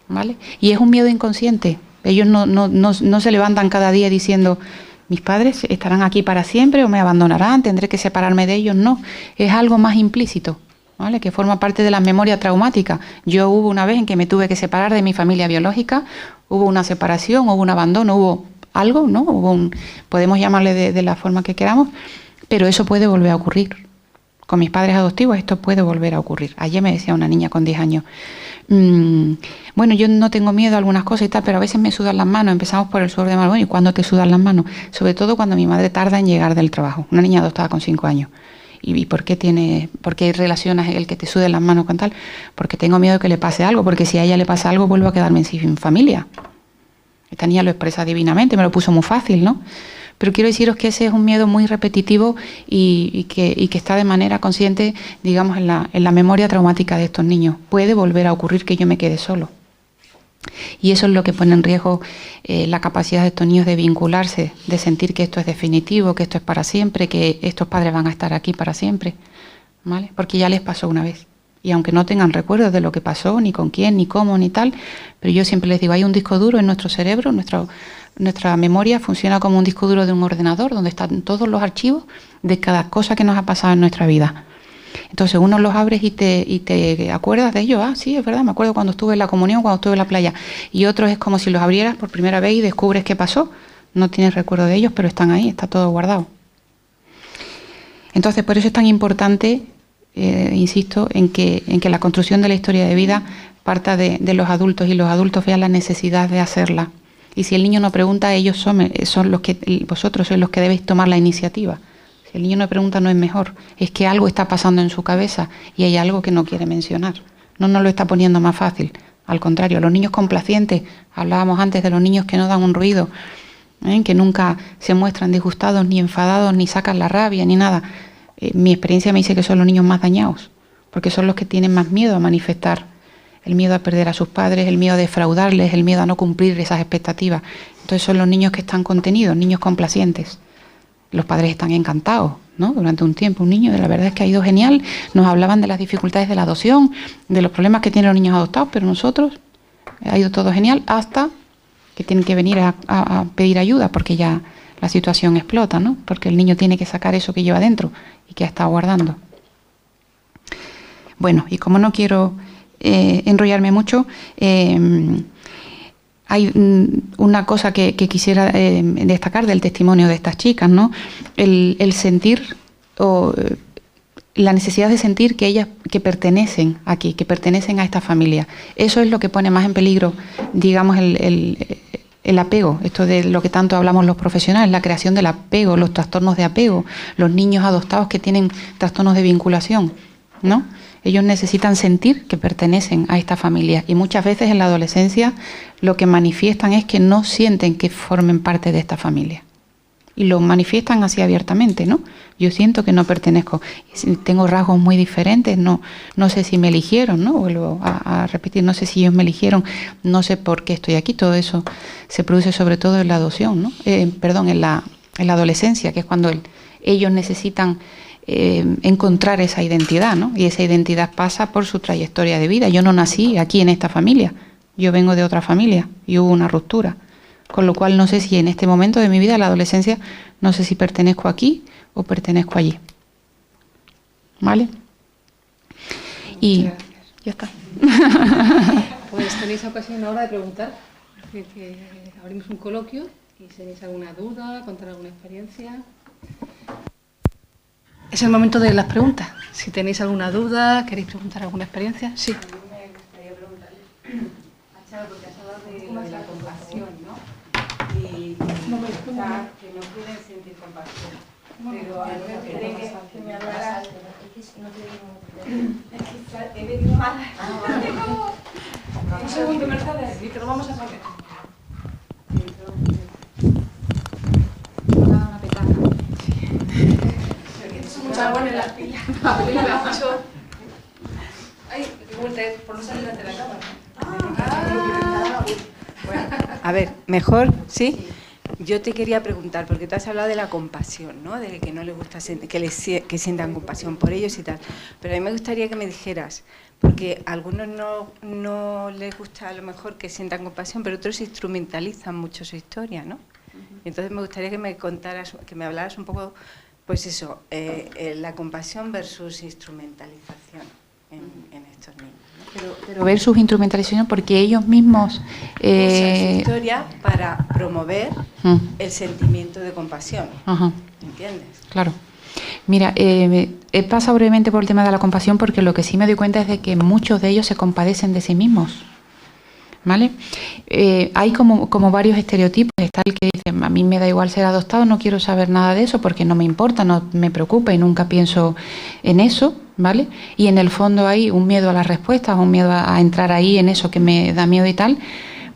¿vale? Y es un miedo inconsciente. Ellos no se levantan cada día diciendo mis padres estarán aquí para siempre o me abandonarán, tendré que separarme de ellos. No, es algo más implícito, ¿vale? Que forma parte de la memoria traumática. Yo hubo una vez en que me tuve que separar de mi familia biológica, hubo una separación, hubo un abandono, hubo algo, ¿no? Podemos llamarle de la forma que queramos, pero eso puede volver a ocurrir. Con mis padres adoptivos esto puede volver a ocurrir. Ayer me decía una niña con 10 años, bueno, yo no tengo miedo a algunas cosas y tal, pero a veces me sudan las manos. Empezamos por el sudor de mano. Bueno, ¿y cuándo te sudan las manos? Sobre todo cuando mi madre tarda en llegar del trabajo. Una niña adoptada con 5 años. ¿Y por qué relacionas el que te suden las manos con tal? Porque tengo miedo de que le pase algo, porque si a ella le pasa algo vuelvo a quedarme sin familia. Esta niña lo expresa divinamente, me lo puso muy fácil, ¿no? Pero quiero deciros que ese es un miedo muy repetitivo y que está de manera consciente, digamos, en la memoria traumática de estos niños. Puede volver a ocurrir que yo me quede solo. Y eso es lo que pone en riesgo la capacidad de estos niños de vincularse, de sentir que esto es definitivo, que esto es para siempre, que estos padres van a estar aquí para siempre, ¿vale? Porque ya les pasó una vez. Y aunque no tengan recuerdos de lo que pasó, ni con quién, ni cómo, ni tal, pero yo siempre les digo, hay un disco duro en nuestro cerebro, nuestra memoria funciona como un disco duro de un ordenador, donde están todos los archivos de cada cosa que nos ha pasado en nuestra vida. Entonces unos los abres y te acuerdas de ellos. Ah, sí, es verdad, me acuerdo cuando estuve en la comunión, cuando estuve en la playa. Y otros es como si los abrieras por primera vez y descubres qué pasó. No tienes recuerdo de ellos, pero están ahí, está todo guardado. Entonces por eso es tan importante, insisto, en que la construcción de la historia de vida parta de los adultos y los adultos vean la necesidad de hacerla. Y si el niño no pregunta, ellos vosotros sois los que debéis tomar la iniciativa. Si el niño no pregunta, no es mejor. Es que algo está pasando en su cabeza y hay algo que no quiere mencionar. No nos lo está poniendo más fácil. Al contrario, los niños complacientes, hablábamos antes de los niños que no dan un ruido, que nunca se muestran disgustados, ni enfadados, ni sacan la rabia, ni nada. mi experiencia me dice que son los niños más dañados, porque son los que tienen más miedo a manifestar, el miedo a perder a sus padres, el miedo a defraudarles, el miedo a no cumplir esas expectativas. Entonces son los niños que están contenidos, niños complacientes. Los padres están encantados, ¿no? Durante un tiempo, un niño, la verdad es que ha ido genial, nos hablaban de las dificultades de la adopción, de los problemas que tienen los niños adoptados, pero nosotros ha ido todo genial hasta que tienen que venir a pedir ayuda porque ya la situación explota, ¿no? Porque el niño tiene que sacar eso que lleva dentro y que ha estado guardando. Bueno, y como no quiero enrollarme mucho, hay una cosa que quisiera destacar del testimonio de estas chicas, ¿no? El sentir o la necesidad de sentir que ellas que pertenecen aquí, que pertenecen a esta familia. Eso es lo que pone más en peligro, digamos, el apego, esto de lo que tanto hablamos los profesionales, la creación del apego, los trastornos de apego, los niños adoptados que tienen trastornos de vinculación, ¿no? Ellos necesitan sentir que pertenecen a esta familia y muchas veces en la adolescencia lo que manifiestan es que no sienten que formen parte de esta familia. Y lo manifiestan así abiertamente, ¿no? Yo siento que no pertenezco, tengo rasgos muy diferentes, no sé si me eligieron, ¿no? Vuelvo a repetir, no sé si ellos me eligieron, no sé por qué estoy aquí, todo eso se produce sobre todo en la adopción, ¿no? En la adolescencia, que es cuando ellos necesitan encontrar esa identidad, ¿no? Y esa identidad pasa por su trayectoria de vida. Yo no nací aquí en esta familia, yo vengo de otra familia y hubo una ruptura. Con lo cual no sé si en este momento de mi vida, la adolescencia, no sé si pertenezco aquí o pertenezco allí. ¿Vale? Y ya está. Pues tenéis ocasión ahora de preguntar, que abrimos un coloquio y si tenéis alguna duda, contar alguna experiencia. Es el momento de las preguntas. Si tenéis alguna duda, queréis preguntar alguna experiencia, sí. A mí me gustaría preguntarle a Charo, porque has hablado de la compasión, ¿no? Y que no pueden sentir compasión. Pero a mí me gustaría que me hablaras. He venido mal. Un segundo, Mercedes, y te lo vamos a poner. Una petaca. Mucha buena en las pilas. Ay, qué vuelta es por no salir delante de la cámara. Bueno, a ver, mejor, ¿sí? Yo te quería preguntar, porque tú has hablado de la compasión, ¿no? De que no les gusta que sientan compasión por ellos y tal. Pero a mí me gustaría que me dijeras, porque a algunos no les gusta a lo mejor que sientan compasión, pero otros instrumentalizan mucho su historia, ¿no? Entonces me gustaría que me contaras, que me hablaras un poco, pues eso, la compasión versus instrumentalización en estos niños, ¿no? Pero ver sus instrumentalizaciones porque ellos mismos usan su historia para promover el sentimiento de compasión. Ajá. ¿Entiendes? Claro. Mira, he pasado brevemente por el tema de la compasión porque lo que sí me doy cuenta es de que muchos de ellos se compadecen de sí mismos. ¿Vale? Hay como varios estereotipos. Está el que dice, a mí me da igual ser adoptado, no quiero saber nada de eso porque no me importa, no me preocupa y nunca pienso en eso, ¿vale? Y en el fondo hay un miedo a las respuestas, un miedo a entrar ahí en eso que me da miedo y tal,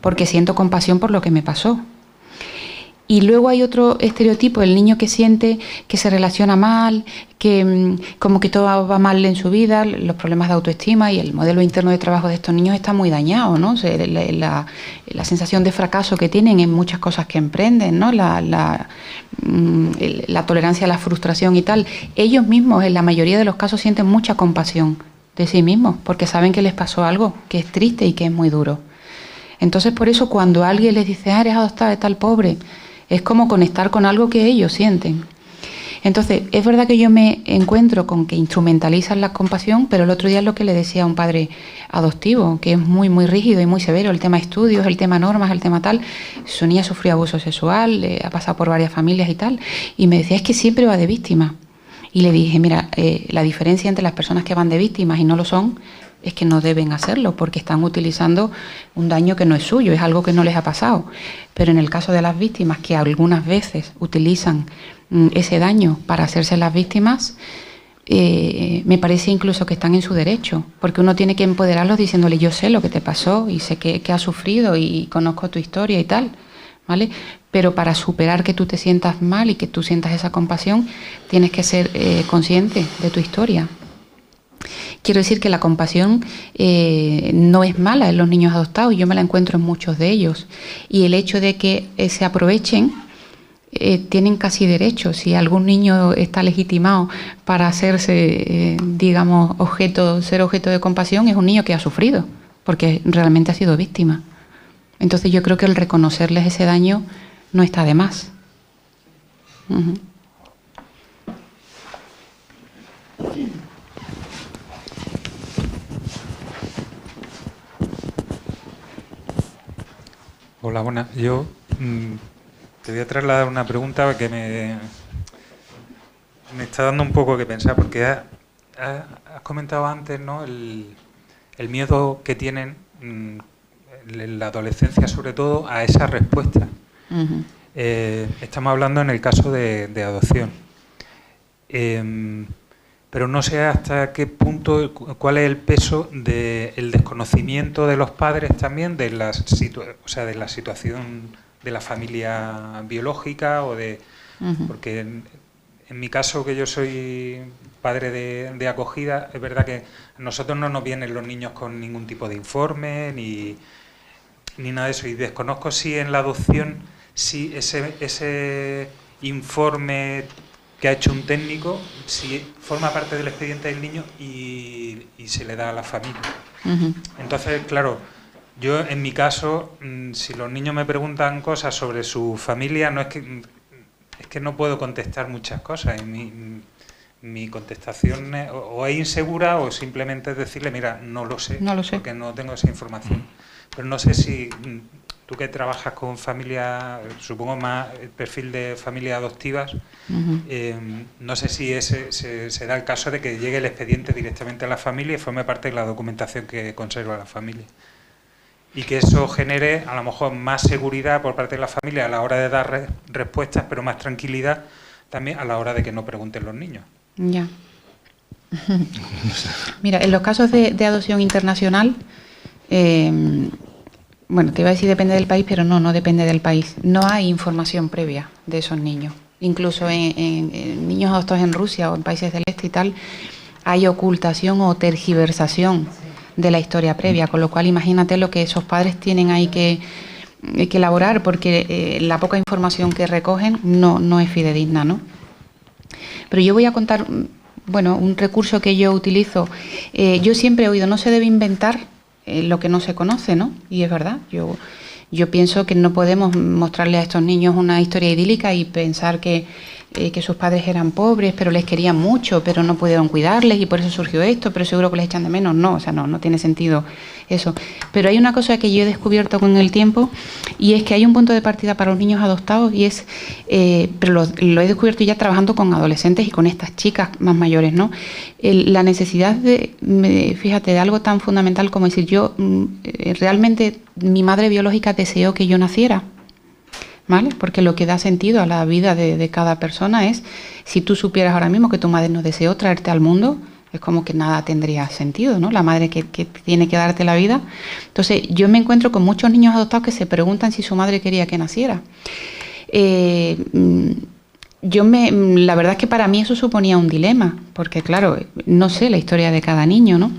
porque siento compasión por lo que me pasó. Y luego hay otro estereotipo, el niño que siente que se relaciona mal, que como que todo va mal en su vida, los problemas de autoestima y el modelo interno de trabajo de estos niños está muy dañado, ¿no? O sea, la sensación de fracaso que tienen en muchas cosas que emprenden, ¿no? La tolerancia a la frustración y tal. Ellos mismos, en la mayoría de los casos, sienten mucha compasión de sí mismos, porque saben que les pasó algo que es triste y que es muy duro. Entonces, por eso, cuando alguien les dice, eres adoptada de tal pobre, es como conectar con algo que ellos sienten. Entonces, es verdad que yo me encuentro con que instrumentalizan la compasión, pero el otro día es lo que le decía a un padre adoptivo, que es muy, muy rígido y muy severo, el tema estudios, el tema normas, el tema tal. Su niña sufrió abuso sexual, ha pasado por varias familias y tal, y me decía, es que siempre va de víctima. Y le dije, mira, la diferencia entre las personas que van de víctimas y no lo son, es que no deben hacerlo porque están utilizando un daño que no es suyo, es algo que no les ha pasado. Pero en el caso de las víctimas, que algunas veces utilizan ese daño para hacerse las víctimas, me parece incluso que están en su derecho, porque uno tiene que empoderarlos diciéndole, yo sé lo que te pasó y sé que has sufrido y conozco tu historia y tal, ¿vale? pero para superar que tú te sientas mal y que tú sientas esa compasión, tienes que ser consciente de tu historia. Quiero decir que la compasión no es mala en los niños adoptados, yo me la encuentro en muchos de ellos. Y el hecho de que se aprovechen, tienen casi derecho. Si algún niño está legitimado para hacerse, digamos, ser objeto de compasión, es un niño que ha sufrido, porque realmente ha sido víctima. Entonces yo creo que el reconocerles ese daño no está de más. Uh-huh. Hola, buenas. Yo te voy a trasladar una pregunta que me está dando un poco que pensar, porque has comentado antes, ¿no?, el miedo que tienen en la adolescencia, sobre todo, a esa respuesta. Uh-huh. Estamos hablando en el caso de adopción. Pero no sé hasta qué punto, cuál es el peso del desconocimiento de los padres también de la situación de la familia biológica o de... Uh-huh. Porque en mi caso, que yo soy padre de acogida, es verdad que a nosotros no nos vienen los niños con ningún tipo de informe ni nada de eso, y desconozco si en la adopción si ese informe que ha hecho un técnico, si forma parte del expediente del niño y se le da a la familia. Uh-huh. Entonces, claro, yo en mi caso, si los niños me preguntan cosas sobre su familia, es que no puedo contestar muchas cosas. Y mi contestación o es insegura o simplemente es decirle, mira, no lo sé, porque no tengo esa información. Pero no sé si tú, que trabajas con familias, supongo más el perfil de familias adoptivas, uh-huh, no sé si se da el caso de que llegue el expediente directamente a la familia y forme parte de la documentación que conserva la familia. Y que eso genere a lo mejor más seguridad por parte de la familia a la hora de dar respuestas, pero más tranquilidad también a la hora de que no pregunten los niños. Ya. Mira, en los casos de adopción internacional, bueno, te iba a decir depende del país, pero no depende del país. No hay información previa de esos niños. Incluso en niños adoptados en Rusia o en países del este y tal, hay ocultación o tergiversación de la historia previa, con lo cual imagínate lo que esos padres tienen ahí que elaborar, porque la poca información que recogen no es fidedigna, ¿no? Pero yo voy a contar, bueno, un recurso que yo utilizo. Yo siempre he oído, no se debe inventar lo que no se conoce, ¿no? Y es verdad, yo pienso que no podemos mostrarle a estos niños una historia idílica y pensar que sus padres eran pobres, pero les querían mucho, pero no pudieron cuidarles y por eso surgió esto, pero seguro que les echan de menos. No, o sea, no tiene sentido eso. Pero hay una cosa que yo he descubierto con el tiempo, y es que hay un punto de partida para los niños adoptados, y es, pero lo he descubierto ya trabajando con adolescentes y con estas chicas más mayores, ¿no? La necesidad fíjate, de algo tan fundamental como decir, yo realmente mi madre biológica deseó que yo naciera, ¿vale? Porque lo que da sentido a la vida de cada persona es, si tú supieras ahora mismo que tu madre no deseó traerte al mundo, es como que nada tendría sentido, ¿no? La madre que tiene que darte la vida. Entonces, yo me encuentro con muchos niños adoptados que se preguntan si su madre quería que naciera. La verdad es que para mí eso suponía un dilema, porque claro, no sé la historia de cada niño, ¿no?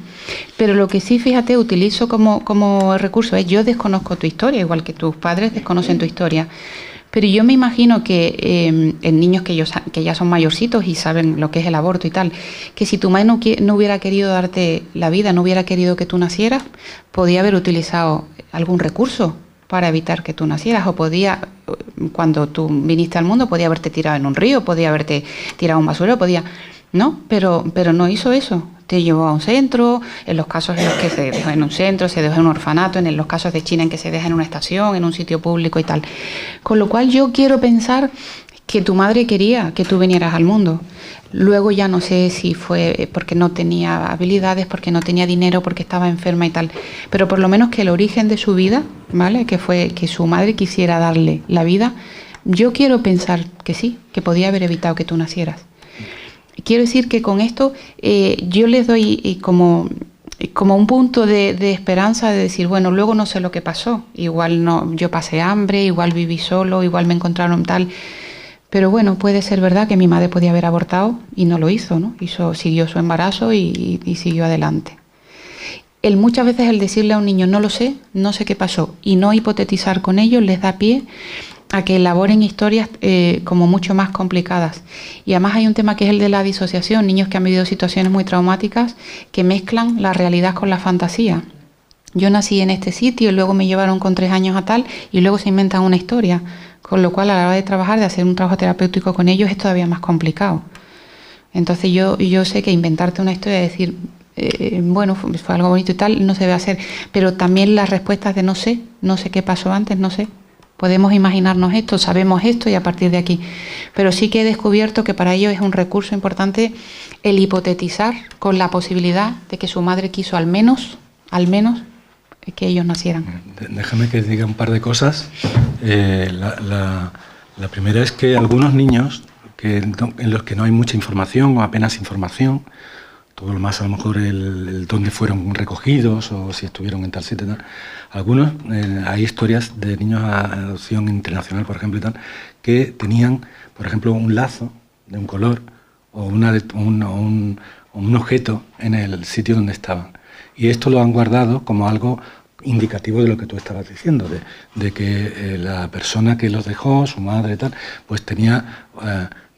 Pero lo que sí, fíjate, utilizo como recurso es, yo desconozco tu historia, igual que tus padres desconocen tu historia, pero yo me imagino que en niños que ya son mayorcitos y saben lo que es el aborto y tal, que si tu madre no hubiera querido darte la vida, no hubiera querido que tú nacieras, podía haber utilizado algún recurso para evitar que tú nacieras, o podía, cuando tú viniste al mundo, podía haberte tirado en un río, podía haberte tirado a un basurero, ¿no? Pero no hizo eso. Te llevó a un centro, en los casos en los que se dejó en un centro, se dejó en un orfanato, en los casos de China en que se deja en una estación, en un sitio público y tal. Con lo cual yo quiero pensar que tu madre quería que tú vinieras al mundo. Luego ya no sé si fue porque no tenía habilidades, porque no tenía dinero, porque estaba enferma y tal. Pero por lo menos que el origen de su vida, ¿vale?, que fue que su madre quisiera darle la vida, yo quiero pensar que sí, que podía haber evitado que tú nacieras. Quiero decir que con esto yo les doy como como un punto de esperanza, de decir, bueno, luego no sé lo que pasó, igual no, yo pasé hambre, igual viví solo, igual me encontraron tal, pero bueno, puede ser verdad que mi madre podía haber abortado y no lo hizo, ¿no? Siguió su embarazo y siguió adelante. Muchas veces el decirle a un niño, no lo sé, no sé qué pasó, y no hipotetizar con ellos, les da pie a que elaboren historias como mucho más complicadas. Y además hay un tema que es el de la disociación, niños que han vivido situaciones muy traumáticas que mezclan la realidad con la fantasía. Yo nací en este sitio y luego me llevaron con 3 años a tal y luego se inventan una historia, con lo cual a la hora de trabajar, de hacer un trabajo terapéutico con ellos es todavía más complicado. Entonces yo sé que inventarte una historia y decir, bueno, fue algo bonito y tal, no se debe hacer, pero también las respuestas de no sé qué pasó antes, no sé. Podemos imaginarnos esto, sabemos esto y a partir de aquí. Pero sí que he descubierto que para ellos es un recurso importante el hipotetizar con la posibilidad de que su madre quiso al menos que ellos nacieran. Déjame que diga un par de cosas. La primera es que algunos niños en los que no hay mucha información o apenas información, todo lo más a lo mejor el dónde fueron recogidos o si estuvieron en tal sitio, tal. Algunos, hay historias de niños a adopción internacional, por ejemplo, y tal, que tenían, por ejemplo, un lazo de un color o un objeto en el sitio donde estaban. Y esto lo han guardado como algo indicativo de lo que tú estabas diciendo, de que la persona que los dejó, su madre y tal, pues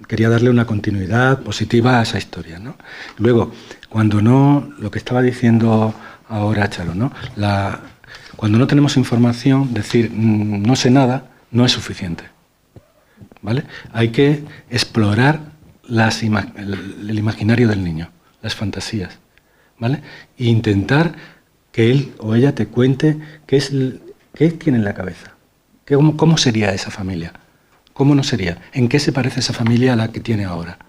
quería darle una continuidad positiva a esa historia, ¿no? Luego, cuando no, lo que estaba diciendo ahora Charo, ¿no? Cuando no tenemos información, decir no sé nada no es suficiente, ¿vale? Hay que explorar el imaginario del niño, las fantasías, ¿vale? E intentar que él o ella te cuente qué tiene en la cabeza, cómo sería esa familia. ¿Cómo no sería? ¿En qué se parece esa familia a la que tiene ahora?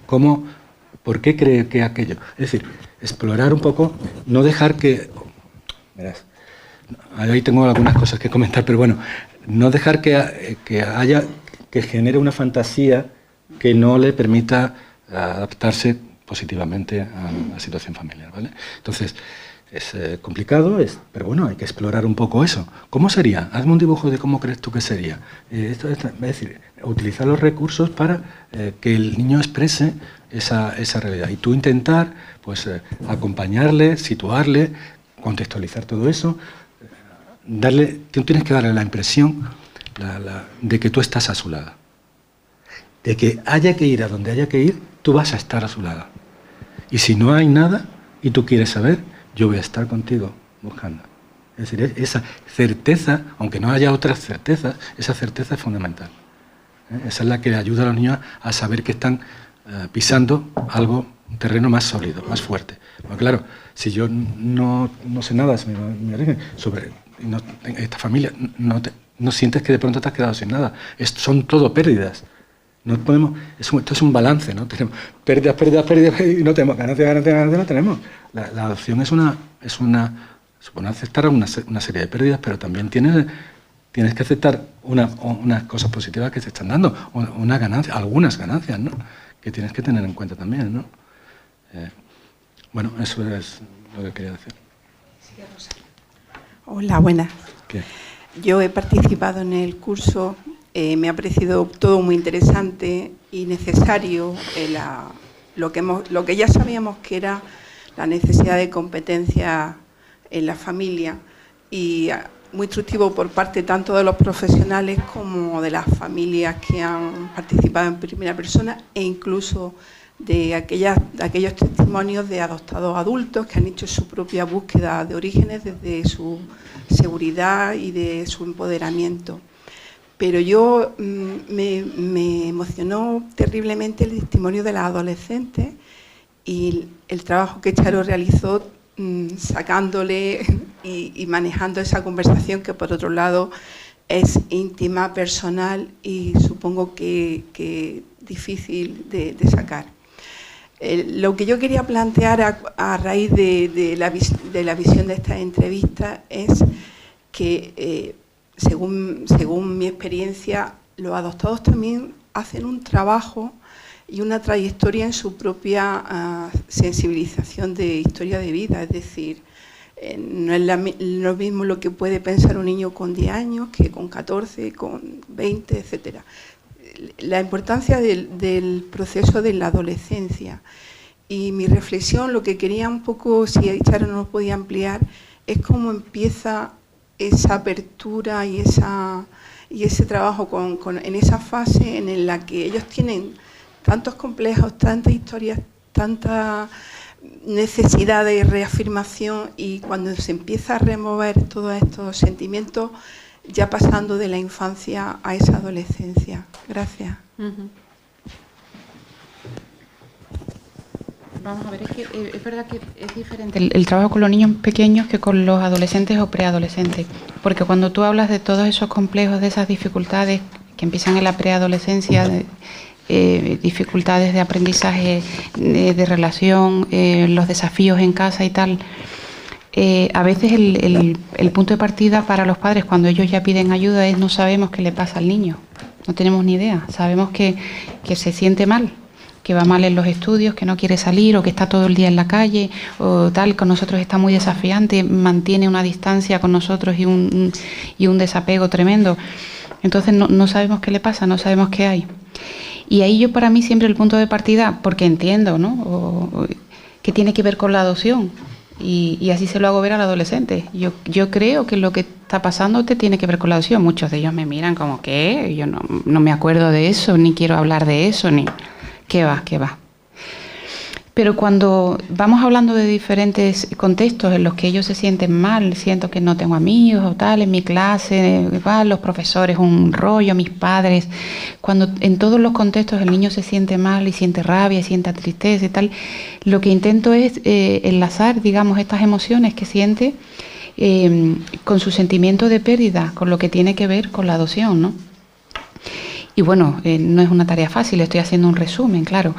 ¿Por qué cree que aquello? Es decir, explorar un poco, no dejar que... Verás, ahí tengo algunas cosas que comentar, pero bueno, no dejar que genere una fantasía que no le permita adaptarse positivamente a la situación familiar, ¿vale? Entonces, es complicado, pero bueno, hay que explorar un poco eso. ¿Cómo sería? Hazme un dibujo de cómo crees tú que sería. Es decir, utilizar los recursos para que el niño exprese esa realidad. Y tú intentar, pues, acompañarle, situarle, contextualizar todo eso. Tú tienes que darle la impresión de que tú estás a su lado. De que haya que ir a donde haya que ir, tú vas a estar a su lado. Y si no hay nada y tú quieres saber, yo voy a estar contigo buscando. Es decir, esa certeza, aunque no haya otras certezas, esa certeza es fundamental. Esa es la que ayuda a los niños a saber que están pisando un terreno más sólido, más fuerte. Porque claro, si yo no sé nada sobre esta familia, no sientes que de pronto te has quedado sin nada. Son todo pérdidas. No podemos, esto es un balance, ¿no? Tenemos pérdidas y no tenemos ganancias, no tenemos. La adopción supone aceptar una serie de pérdidas, pero también tienes que aceptar unas cosas positivas que te están dando, algunas ganancias, ¿no? Que tienes que tener en cuenta también, ¿no? Bueno, eso es lo que quería decir. Hola, buenas. ¿Qué? Yo he participado en el curso. Me ha parecido todo muy interesante y necesario lo que ya sabíamos que era la necesidad de competencia en la familia y muy instructivo por parte tanto de los profesionales como de las familias que han participado en primera persona e incluso de aquellos testimonios de adoptados adultos que han hecho su propia búsqueda de orígenes desde su seguridad y de su empoderamiento. Pero me emocionó terriblemente el testimonio de las adolescentes y el trabajo que Charo realizó sacándole y manejando esa conversación que por otro lado es íntima, personal y supongo que difícil de sacar. Lo que yo quería plantear a raíz de la visión de esta entrevista es que según mi experiencia, los adoptados también hacen un trabajo y una trayectoria en su propia sensibilización de historia de vida, es decir, no es lo mismo lo que puede pensar un niño con 10 años que con 14, con 20, etcétera. La importancia del proceso de la adolescencia. Y mi reflexión, lo que quería un poco, si Charo no lo podía ampliar, es cómo empieza esa apertura y ese trabajo en esa fase en la que ellos tienen tantos complejos, tantas historias, tanta necesidad de reafirmación, y cuando se empieza a remover todos estos sentimientos, ya pasando de la infancia a esa adolescencia. Gracias. Vamos a ver, es verdad que es diferente el trabajo con los niños pequeños que con los adolescentes o preadolescentes, porque cuando tú hablas de todos esos complejos, de esas dificultades que empiezan en la preadolescencia, dificultades de aprendizaje, de relación, los desafíos en casa y tal, a veces el punto de partida para los padres cuando ellos ya piden ayuda es: no sabemos qué le pasa al niño, no tenemos ni idea, sabemos que se siente mal, que va mal en los estudios, que no quiere salir o que está todo el día en la calle o tal, con nosotros está muy desafiante, mantiene una distancia con nosotros y un desapego tremendo. Entonces no sabemos qué le pasa, no sabemos qué hay. Y ahí para mí siempre el punto de partida, porque entiendo, ¿no?, que tiene que ver con la adopción, y así se lo hago ver al adolescente. Yo creo que lo que está pasando te tiene que ver con la adopción. Muchos de ellos me miran como, ¿qué? Yo no me acuerdo de eso, ni quiero hablar de eso, ni... ¿Qué va? Pero cuando vamos hablando de diferentes contextos en los que ellos se sienten mal, siento que no tengo amigos o tal, en mi clase, los profesores un rollo, mis padres, cuando en todos los contextos el niño se siente mal y siente rabia y siente tristeza y tal, lo que intento es enlazar, digamos, estas emociones que siente con su sentimiento de pérdida, con lo que tiene que ver con la adopción, ¿no? Y bueno, no es una tarea fácil, estoy haciendo un resumen, claro,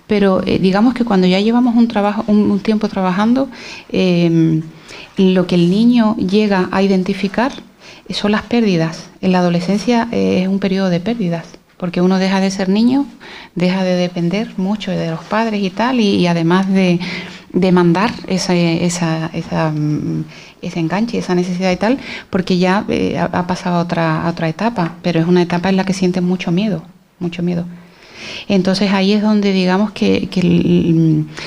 pero digamos que cuando ya llevamos un tiempo trabajando, lo que el niño llega a identificar son las pérdidas. En la adolescencia es un periodo de pérdidas, porque uno deja de ser niño, deja de depender mucho de los padres y tal, y además de demandar ese enganche, esa necesidad y tal, porque ya ha pasado a otra etapa, pero es una etapa en la que sienten mucho miedo. Entonces ahí es donde digamos que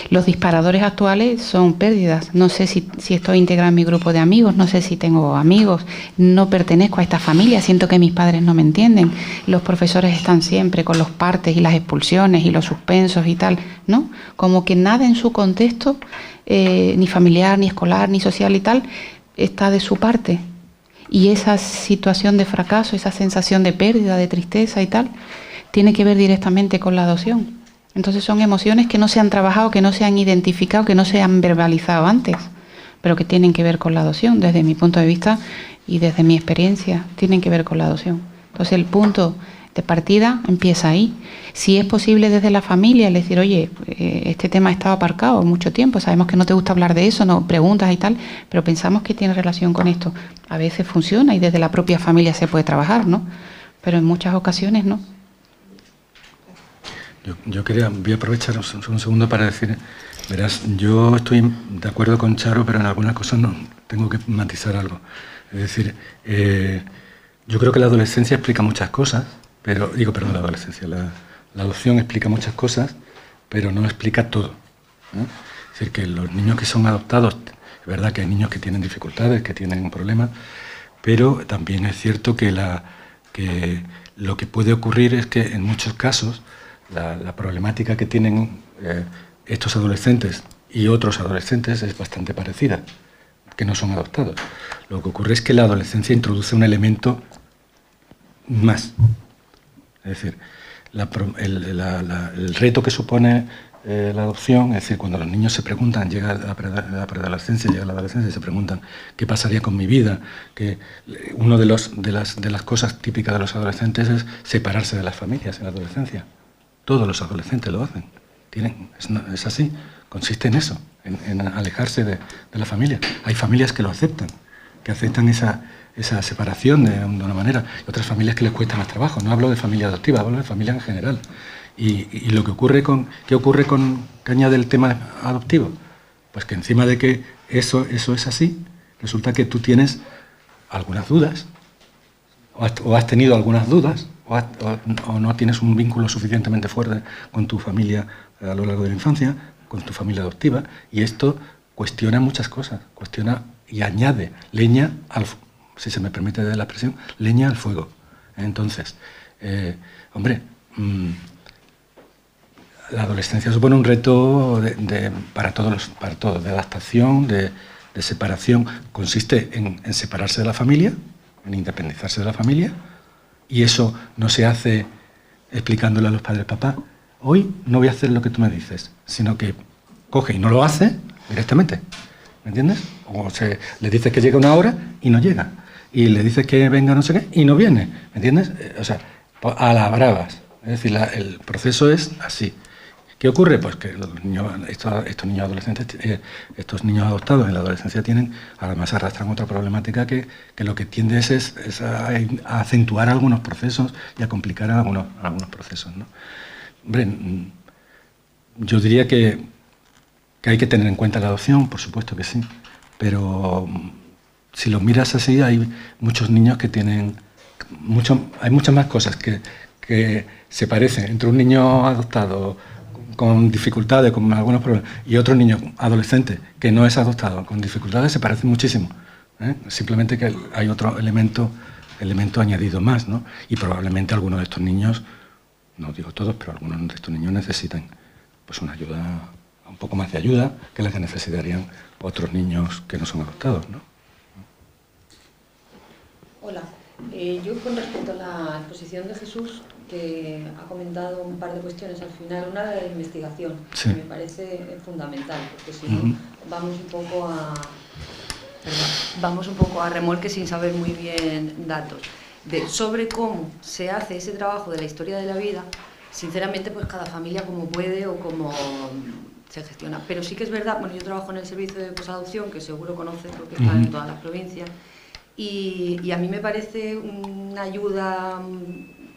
los disparadores actuales son pérdidas. No sé si estoy integrada en mi grupo de amigos, no sé si tengo amigos, no pertenezco a esta familia, siento que mis padres no me entienden, los profesores están siempre con los partes y las expulsiones y los suspensos y tal, ¿no? Como que nada en su contexto, ni familiar, ni escolar, ni social y tal, está de su parte. Y esa situación de fracaso, esa sensación de pérdida, de tristeza y tal, tiene que ver directamente con la adopción. Entonces son emociones que no se han trabajado, que no se han identificado, que no se han verbalizado antes, pero que tienen que ver con la adopción, desde mi punto de vista y desde mi experiencia, tienen que ver con la adopción. Entonces el punto de partida empieza ahí. Si es posible desde la familia, es decir, oye, este tema ha estado aparcado mucho tiempo, sabemos que no te gusta hablar de eso, no preguntas y tal, pero pensamos que tiene relación con esto. A veces funciona y desde la propia familia se puede trabajar, ¿no? Pero en muchas ocasiones no. Yo voy a aprovechar un segundo para decir, verás, yo estoy de acuerdo con Charo, pero en algunas cosas no, tengo que matizar algo. Es decir, yo creo que la adolescencia explica muchas cosas, la adopción explica muchas cosas, pero no explica todo, ¿no? Es decir, que los niños que son adoptados, es verdad que hay niños que tienen dificultades, que tienen problemas, pero también es cierto que lo que puede ocurrir es que en muchos casos la problemática que tienen estos adolescentes y otros adolescentes es bastante parecida, que no son adoptados. Lo que ocurre es que la adolescencia introduce un elemento más. Es decir, el reto que supone la adopción, es decir, cuando los niños se preguntan, llega la preadolescencia, llega la adolescencia y se preguntan qué pasaría con mi vida, que una de las cosas típicas de los adolescentes es separarse de las familias en la adolescencia. Todos los adolescentes lo hacen. Es así, consiste en eso, en alejarse de la familia. Hay familias que lo aceptan, que aceptan esa separación de una manera, y otras familias que les cuesta más trabajo. No hablo de familia adoptiva, hablo de familia en general. Y lo que ocurre ¿qué ocurre con que añade el tema adoptivo? Pues que encima de que eso es así, resulta que tú tienes algunas dudas, o has tenido algunas dudas, o no tienes un vínculo suficientemente fuerte con tu familia a lo largo de la infancia, con tu familia adoptiva, y esto cuestiona muchas cosas, cuestiona y añade leña al, si se me permite la expresión, leña al fuego. Entonces, hombre, la adolescencia supone un reto para todos, de adaptación, de separación. Consiste en separarse de la familia, en independizarse de la familia, y eso no se hace explicándole a los padres, papá, hoy no voy a hacer lo que tú me dices, sino que coge y no lo hace directamente, ¿me entiendes? O le dices que llega una hora y no llega, y le dices que venga no sé qué y no viene, ¿me entiendes? O sea, a las bravas. Es decir, el proceso es así. ¿Qué ocurre? Pues que los niños, estos niños adolescentes, estos niños adoptados en la adolescencia además arrastran otra problemática que lo que tiende es a acentuar algunos procesos y a complicar algunos procesos, ¿no? Hombre, yo diría que hay que tener en cuenta la adopción, por supuesto que sí, pero si lo miras así, hay muchos niños que tienen hay muchas más cosas que se parecen entre un niño adoptado con dificultades, con algunos problemas, y otro niño adolescente que no es adoptado con dificultades, se parecen muchísimo, ¿eh? Simplemente que hay otro elemento añadido más, ¿no? Y probablemente algunos de estos niños, no digo todos, pero algunos de estos niños necesitan pues una ayuda, un poco más de ayuda que la que necesitarían otros niños que no son adoptados, ¿no? Hola, yo con respecto a la exposición de Jesús, que ha comentado un par de cuestiones al final, una de la investigación, sí, que me parece fundamental, porque si no vamos un poco a remolque sin saber muy bien datos. Sobre cómo se hace ese trabajo de la historia de la vida, sinceramente pues cada familia como puede o como se gestiona. Pero sí que es verdad, bueno, yo trabajo en el servicio de posadopción, que seguro conoces porque está en todas las provincias, y a mí me parece una ayuda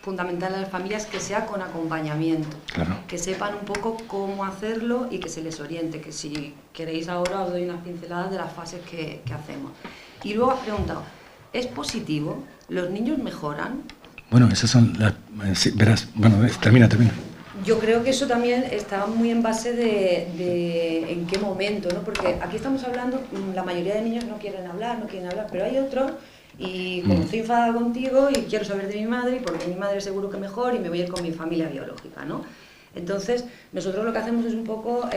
fundamental a las familias que sea con acompañamiento, claro, que sepan un poco cómo hacerlo y que se les oriente, que si queréis ahora os doy unas pinceladas de las fases que hacemos. Y luego has preguntado, ¿es positivo? ¿Los niños mejoran? Bueno, esas son las... sí, verás, bueno, termina. Yo creo que eso también está muy en base de en qué momento, ¿no? Porque aquí estamos hablando, la mayoría de niños no quieren hablar, pero hay otros, y como estoy enfadada contigo y quiero saber de mi madre, porque mi madre seguro que mejor y me voy a ir con mi familia biológica, ¿no? Entonces, nosotros lo que hacemos es un poco,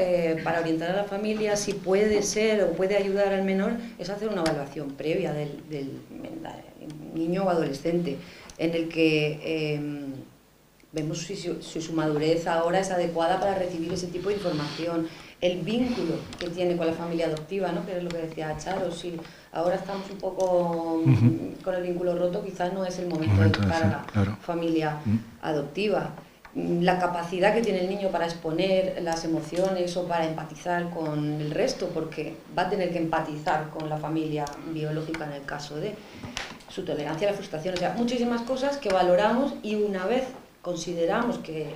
para orientar a la familia, si puede ser o puede ayudar al menor, es hacer una evaluación previa del niño o adolescente, en el que vemos si su madurez ahora es adecuada para recibir ese tipo de información, el vínculo que tiene con la familia adoptiva, ¿no? Que es lo que decía Charo, si ahora estamos un poco con el vínculo roto, quizás no es el momento de buscar a la familia adoptiva. La capacidad que tiene el niño para exponer las emociones o para empatizar con el resto, porque va a tener que empatizar con la familia biológica en el caso de su tolerancia a la frustración, o sea, muchísimas cosas que valoramos, y una vez consideramos que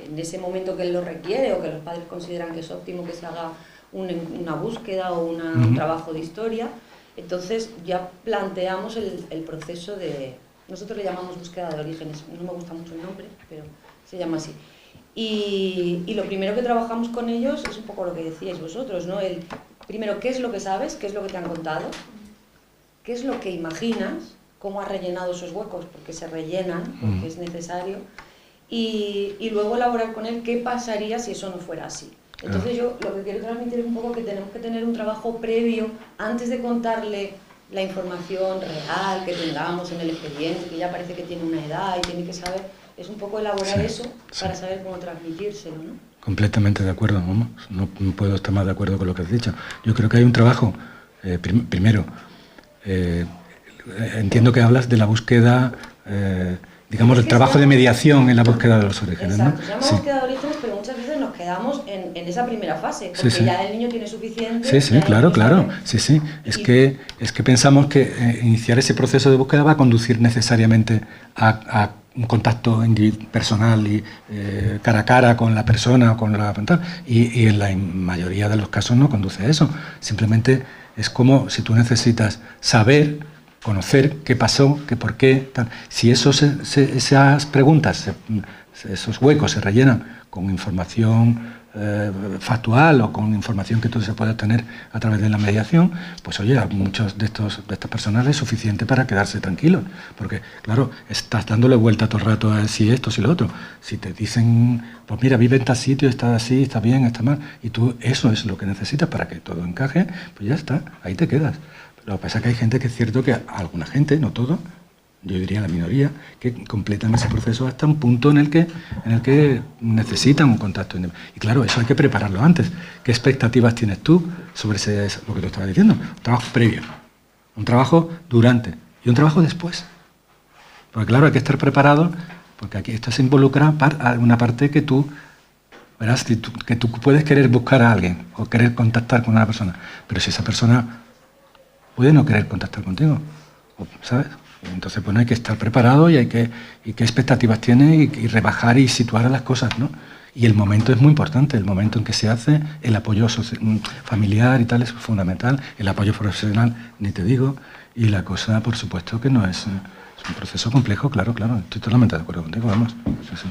en ese momento que él lo requiere o que los padres consideran que es óptimo que se haga una búsqueda o un trabajo de historia, entonces ya planteamos el proceso de... Nosotros le llamamos búsqueda de orígenes, no me gusta mucho el nombre, pero se llama así. Y lo primero que trabajamos con ellos es un poco lo que decíais vosotros, ¿no? Primero, ¿qué es lo que sabes? ¿Qué es lo que te han contado? ¿Qué es lo que imaginas? ¿Cómo has rellenado esos huecos? Porque se rellenan, porque es necesario. Y luego elaborar con él qué pasaría si eso no fuera así. Entonces yo lo que quiero transmitir es un poco que tenemos que tener un trabajo previo antes de contarle la información real que tengamos en el expediente, que ya parece que tiene una edad y tiene que saber, es un poco elaborar eso para saber cómo transmitírselo, ¿no? Completamente de acuerdo, vamos. No puedo estar más de acuerdo con lo que has dicho. Yo creo que hay un trabajo, primero, entiendo que hablas de la búsqueda, digamos, el trabajo de mediación en la búsqueda de los orígenes, ¿no? Exacto, se llama búsqueda de orígenes, pero muchas veces nos quedamos en esa primera fase, porque ya el niño tiene suficiente. Sí, claro. Sí. Es que pensamos que iniciar ese proceso de búsqueda va a conducir necesariamente a un contacto personal y cara a cara con la persona o con la pantalla, y en la mayoría de los casos no conduce a eso. Simplemente es como si tú necesitas saber, conocer qué pasó, qué por qué, tal. Si esas preguntas, esos huecos se rellenan con información factual o con información que todo se puede obtener a través de la mediación, pues oye, a muchos de estas personas es suficiente para quedarse tranquilos, porque claro, estás dándole vuelta todo el rato a si esto, si lo otro. Si te dicen, pues mira, vive en tal sitio, está así, está bien, está mal, y tú eso es lo que necesitas para que todo encaje, pues ya está, ahí te quedas. Lo que pasa es que hay gente que es cierto que alguna gente, no todo, yo diría la minoría, que completan ese proceso hasta un punto en el que necesitan un contacto. Y claro, eso hay que prepararlo antes. ¿Qué expectativas tienes tú sobre lo que tú estabas diciendo? Un trabajo previo, un trabajo durante y un trabajo después. Porque claro, hay que estar preparado, porque aquí esto se involucra una parte que tú, verás, que tú puedes querer buscar a alguien o querer contactar con una persona, pero si esa persona puede no querer contactar contigo, ¿sabes? Entonces, bueno, hay que estar preparado y qué expectativas tiene y rebajar y situar las cosas, ¿no? Y el momento es muy importante, el momento en que se hace, el apoyo familiar y tal es fundamental, el apoyo profesional, ni te digo, y la cosa, por supuesto, que no es un proceso complejo, claro, estoy totalmente de acuerdo contigo, vamos. Sí.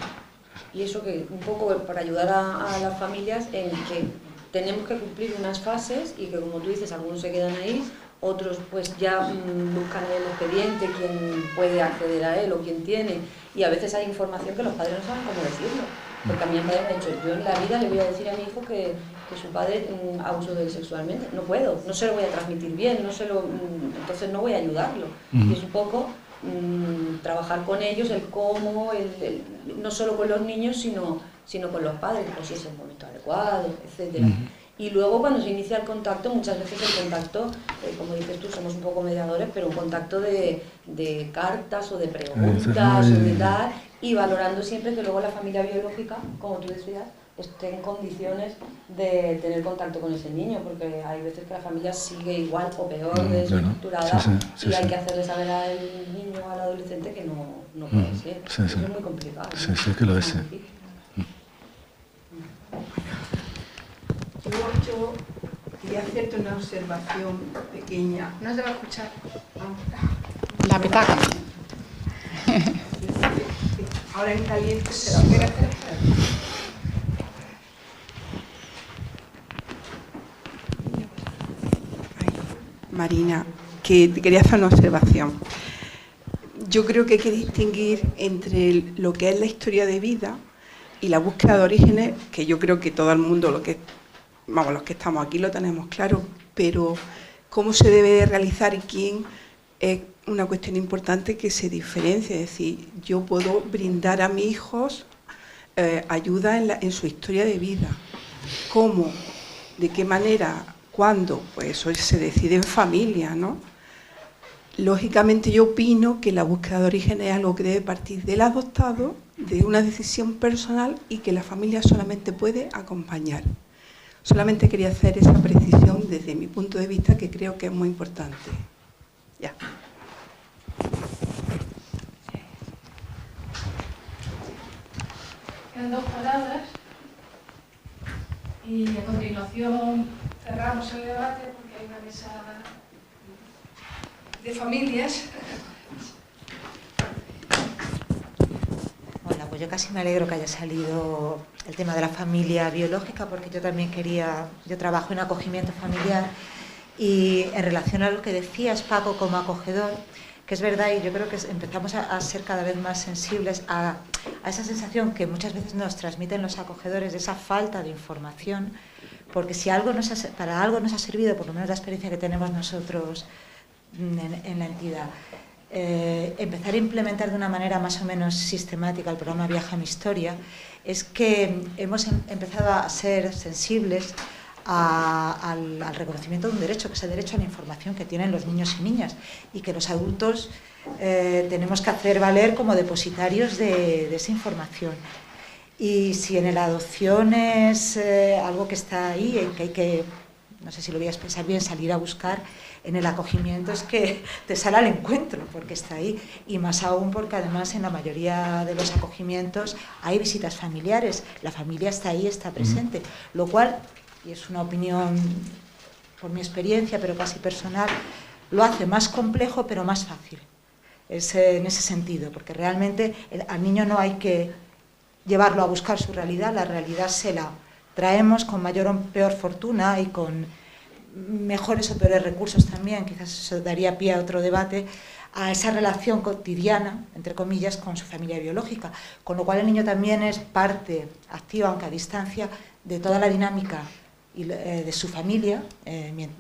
Y eso que un poco para ayudar a las familias en que tenemos que cumplir unas fases y que, como tú dices, algunos se quedan ahí, otros pues ya buscan en el expediente quién puede acceder a él o quién tiene, y a veces hay información que los padres no saben cómo decirlo, porque a mí el padre me ha dicho, yo en la vida le voy a decir a mi hijo que su padre abusó de él sexualmente, no puedo, no se lo voy a transmitir bien, entonces no voy a ayudarlo. Y es un poco trabajar con ellos el cómo, no solo con los niños sino con los padres, pues si es el momento adecuado, etcétera. Y luego cuando se inicia el contacto, muchas veces el contacto, como dices tú, somos un poco mediadores, pero un contacto de cartas o de preguntas o de tal, y valorando siempre que luego la familia biológica, como tú decías, esté en condiciones de tener contacto con ese niño, porque hay veces que la familia sigue igual o peor desestructurada, y hay que hacerle saber al niño o al adolescente que no puede ser. Eso es muy complicado. Sí, que lo es. Yo quería hacerte una observación pequeña. No se va a escuchar. La petaca. Ahora en caliente se la voy a hacer. Marina, que te quería hacer una observación. Yo creo que hay que distinguir entre lo que es la historia de vida y la búsqueda de orígenes, que yo creo que todo el mundo, los que estamos aquí lo tenemos claro, pero cómo se debe de realizar y quién es una cuestión importante que se diferencia. Es decir, yo puedo brindar a mis hijos ayuda en su historia de vida. ¿Cómo? ¿De qué manera? ¿Cuándo? Pues eso se decide en familia, ¿no? Lógicamente yo opino que la búsqueda de origen es algo que debe partir del adoptado, de una decisión personal, y que la familia solamente puede acompañar. Solamente quería hacer esa precisión desde mi punto de vista, que creo que es muy importante. Ya. En 2 palabras, y a continuación cerramos el debate porque hay una mesa de familias. Hola, pues yo casi me alegro que haya salido el tema de la familia biológica, porque yo también yo trabajo en acogimiento familiar, y en relación a lo que decías, Paco, como acogedor, que es verdad, y yo creo que empezamos a ser cada vez más sensibles a esa sensación que muchas veces nos transmiten los acogedores, de esa falta de información, porque si para algo nos ha servido, por lo menos la experiencia que tenemos nosotros en la entidad, empezar a implementar de una manera más o menos sistemática el programa Viaja mi Historia, es que hemos empezado a ser sensibles al reconocimiento de un derecho, que es el derecho a la información que tienen los niños y niñas, y que los adultos tenemos que hacer valer como depositarios de esa información. Y si en la adopción es algo que está ahí y que hay que no sé si lo voy a expresar bien, salir a buscar en el acogimiento es que te sale al encuentro, porque está ahí, y más aún porque además en la mayoría de los acogimientos hay visitas familiares, la familia está ahí, está presente, lo cual, y es una opinión por mi experiencia, pero casi personal, lo hace más complejo pero más fácil, es en ese sentido, porque realmente al niño no hay que llevarlo a buscar su realidad, la realidad se la traemos con mayor o peor fortuna y con mejores o peores recursos también, quizás eso daría pie a otro debate, a esa relación cotidiana, entre comillas, con su familia biológica, con lo cual el niño también es parte activa, aunque a distancia, de toda la dinámica de su familia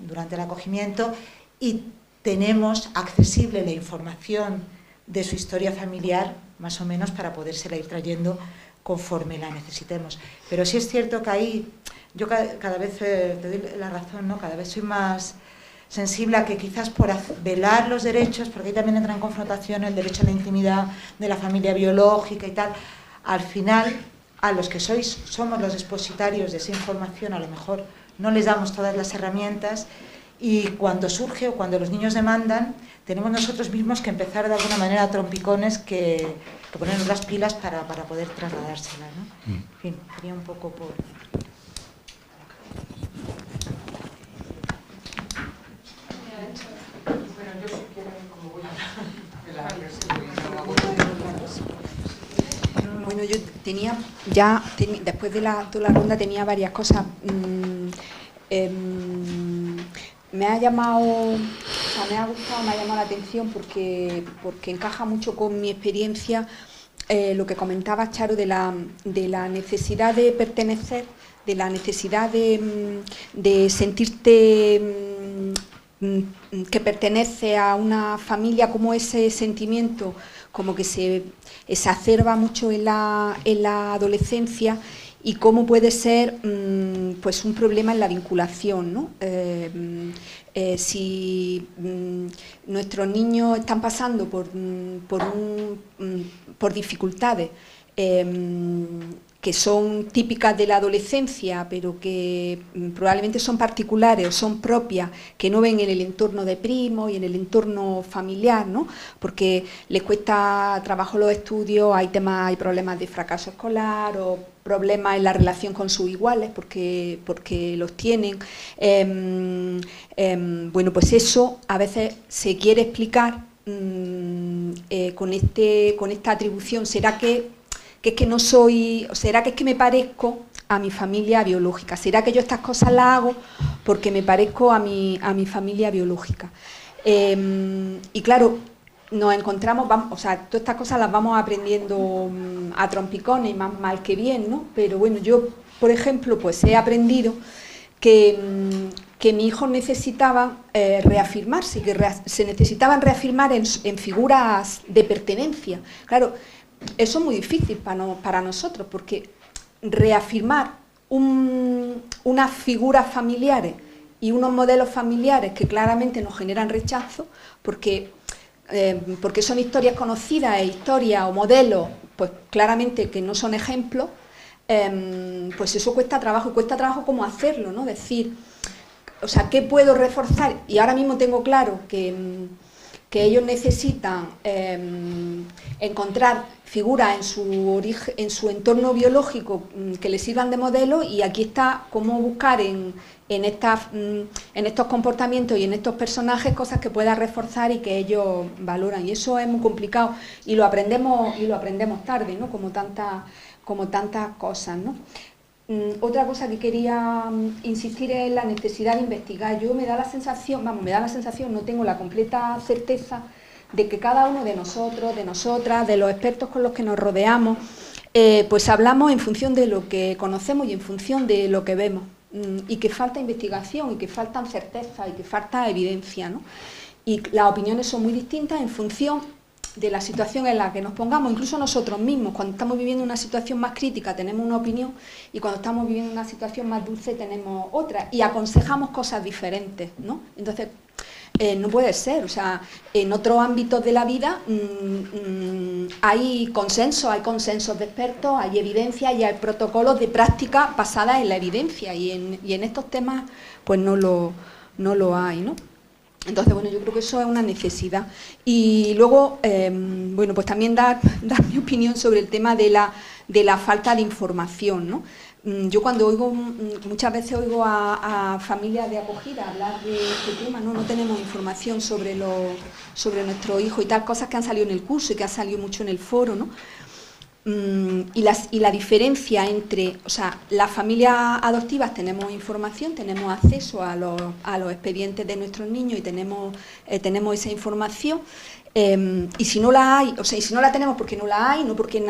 durante el acogimiento, y tenemos accesible la información de su historia familiar, más o menos, para podérsela ir trayendo conforme la necesitemos. Pero sí es cierto que ahí, yo cada vez te doy la razón, ¿no? Cada vez soy más sensible a que quizás por velar los derechos, porque ahí también entra en confrontación el derecho a la intimidad de la familia biológica y tal, al final, a los que somos los depositarios de esa información, a lo mejor no les damos todas las herramientas, y cuando surge o cuando los niños demandan, tenemos nosotros mismos que empezar de alguna manera a trompicones que ponernos las pilas para poder trasladársela, ¿no? En fin, quería un poco por... Bueno, yo si quiero, como voy a... Bueno, yo tenía después de toda la ronda tenía varias cosas. Me ha llamado la atención porque encaja mucho con mi experiencia lo que comentabas, Charo, de la necesidad de pertenecer, de la necesidad de sentirte que pertenece a una familia, como ese sentimiento como que se exacerba mucho en la adolescencia, y cómo puede ser pues un problema en la vinculación, ¿no? Si nuestros niños están pasando por dificultades que son típicas de la adolescencia, pero que probablemente son particulares o son propias, que no ven en el entorno de primos y en el entorno familiar, ¿no? Porque les cuesta trabajo los estudios, hay problemas de fracaso escolar o problemas en la relación con sus iguales porque los tienen. Bueno, pues eso a veces se quiere explicar con esta atribución. ¿Será que es que no soy, será que es que me parezco a mi familia biológica? ¿Será que yo estas cosas las hago porque me parezco a mi familia biológica? Y claro, nos encontramos, todas estas cosas las vamos aprendiendo a trompicones, más mal que bien, ¿no? Pero bueno, yo, por ejemplo, pues he aprendido que mis hijos necesitaban reafirmarse, que se necesitaban reafirmar en figuras de pertenencia. Claro, eso es muy difícil para nosotros, porque reafirmar unas figuras familiares y unos modelos familiares que claramente nos generan rechazo, porque son historias conocidas, historias o modelos, pues claramente que no son ejemplos, pues eso cuesta trabajo, cómo hacerlo, ¿no? Decir, o sea, ¿qué puedo reforzar? Y ahora mismo tengo claro que ellos necesitan encontrar figuras en su entorno biológico que les sirvan de modelo, y aquí está cómo buscar en estos comportamientos y en estos personajes cosas que pueda reforzar y que ellos valoran, y eso es muy complicado y lo aprendemos tarde, ¿no? Como tantas cosas, ¿no? Otra cosa que quería insistir es la necesidad de investigar. Me da la sensación, no tengo la completa certeza de que cada uno de nosotros, de nosotras, de los expertos con los que nos rodeamos, pues hablamos en función de lo que conocemos y en función de lo que vemos, y que falta investigación, y que faltan certezas, y que falta evidencia, ¿no? Y las opiniones son muy distintas en función de la situación en la que nos pongamos, incluso nosotros mismos. Cuando estamos viviendo una situación más crítica tenemos una opinión, y cuando estamos viviendo una situación más dulce tenemos otra, y aconsejamos cosas diferentes, ¿no? Entonces, No puede ser, o sea, en otros ámbitos de la vida hay consensos de expertos, hay evidencia y hay protocolos de práctica basadas en la evidencia y en estos temas pues no lo hay, ¿no? Entonces, bueno, yo creo que eso es una necesidad. Y luego, bueno, pues también dar mi opinión sobre el tema de la falta de información, ¿no? Yo cuando muchas veces oigo a familias de acogida hablar de este tema, no tenemos información sobre nuestro hijo y tal, cosas que han salido en el curso y que han salido mucho en el foro, ¿no? Y la diferencia entre, o sea, las familias adoptivas tenemos información, tenemos acceso a los expedientes de nuestros niños y tenemos esa información. Y si no la hay, o sea, y si no la tenemos porque no la hay, no porque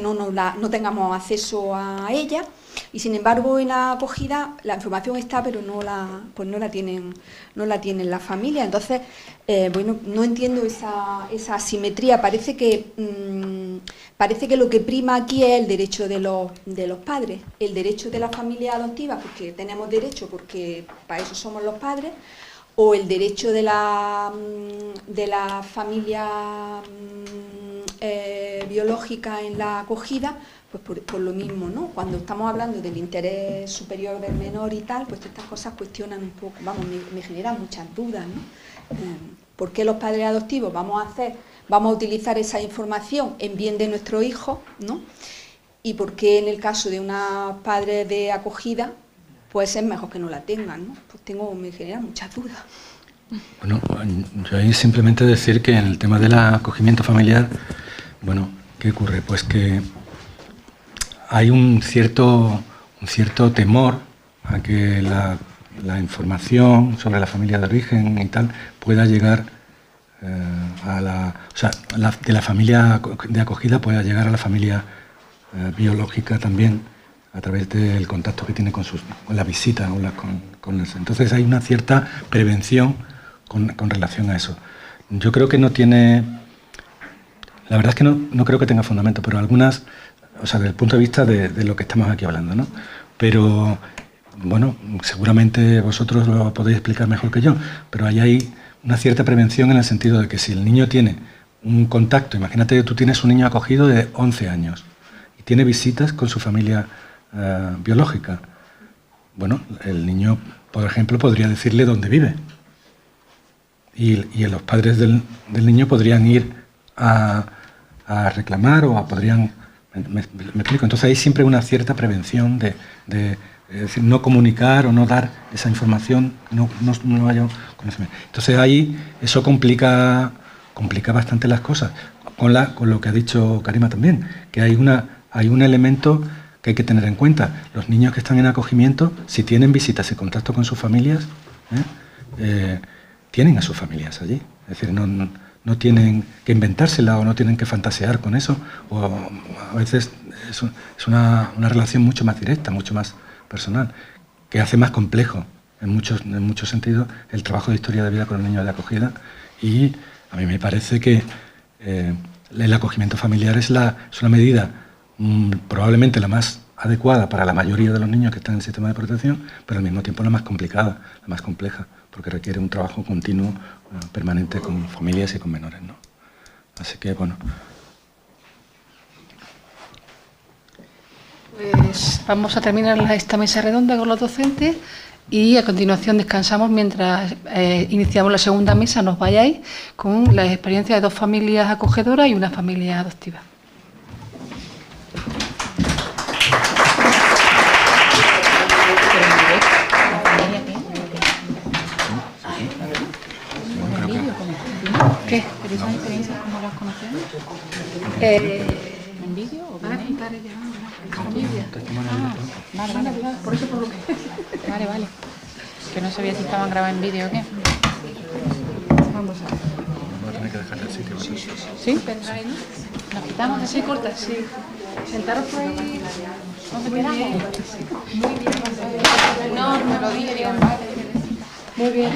no tengamos acceso a ella, y sin embargo en la acogida la información está, pero no la tienen las familias. Entonces, bueno, no entiendo esa asimetría. Parece que lo que prima aquí es el derecho de los padres, el derecho de la familia adoptiva, porque tenemos derecho, porque para eso somos los padres, o el derecho de la familia biológica en la acogida, pues por lo mismo, ¿no? Cuando estamos hablando del interés superior del menor y tal, pues estas cosas cuestionan un poco, vamos, me generan muchas dudas, ¿no? ¿Por qué los padres adoptivos vamos a utilizar esa información en bien de nuestro hijo, ¿no? Y por qué en el caso de una padre de acogida pues es mejor que no la tengan, ¿no? Pues me genera muchas dudas. Bueno, yo ahí simplemente decir que en el tema del acogimiento familiar, bueno, ¿qué ocurre? Pues que hay un cierto temor a que la información sobre la familia de origen y tal pueda llegar de la familia de acogida pueda llegar a la familia biológica también, a través del contacto que tiene con la visita entonces hay una cierta prevención con relación a eso. Yo creo que no tiene, la verdad es que no creo que tenga fundamento, pero algunas, o sea, desde el punto de vista de lo que estamos aquí hablando, ¿no? Pero bueno, seguramente vosotros lo podéis explicar mejor que yo, pero ahí hay una cierta prevención en el sentido de que si el niño tiene un contacto, imagínate que tú tienes un niño acogido de 11 años y tiene visitas con su familia biológica. Bueno, el niño, por ejemplo, podría decirle dónde vive. Y los padres del niño podrían ir a reclamar o podrían... ¿Me explico? Entonces hay siempre una cierta prevención de es decir, no comunicar o no dar esa información, no haya conocimiento. Entonces ahí eso complica bastante las cosas. Con lo que ha dicho Karima también, que hay un elemento que hay que tener en cuenta. Los niños que están en acogimiento, si tienen visitas y contacto con sus familias, tienen a sus familias allí. Es decir, no tienen que inventársela o no tienen que fantasear con eso. O a veces es una relación mucho más directa, mucho más personal, que hace más complejo en muchos sentidos el trabajo de historia de vida con los niños de acogida. Y a mí me parece que el acogimiento familiar es una medida probablemente la más adecuada para la mayoría de los niños que están en el sistema de protección, pero al mismo tiempo la más complicada, la más compleja, porque requiere un trabajo continuo, permanente con familias y con menores, ¿no? Así que, bueno. Pues vamos a terminar esta mesa redonda con los docentes y a continuación descansamos mientras iniciamos la segunda mesa. Nos vayáis con la experiencia de 2 familias acogedoras y una familia adoptiva. ¿Qué? ¿Pero esas experiencias cómo las conocéis? ¿En vídeo o van a contar ellas? Vale. Por eso por lo que... Vale. Que no sabía si estaban grabadas en vídeo o qué. Vamos a ver. Vamos a tener que dejarle el sitio. ¿Sí? ¿Nos quitamos? Sí, corta, sí. Sentaros por ahí. ¿Dónde quedamos? Muy bien. No, me lo dije, digo, Muy bien.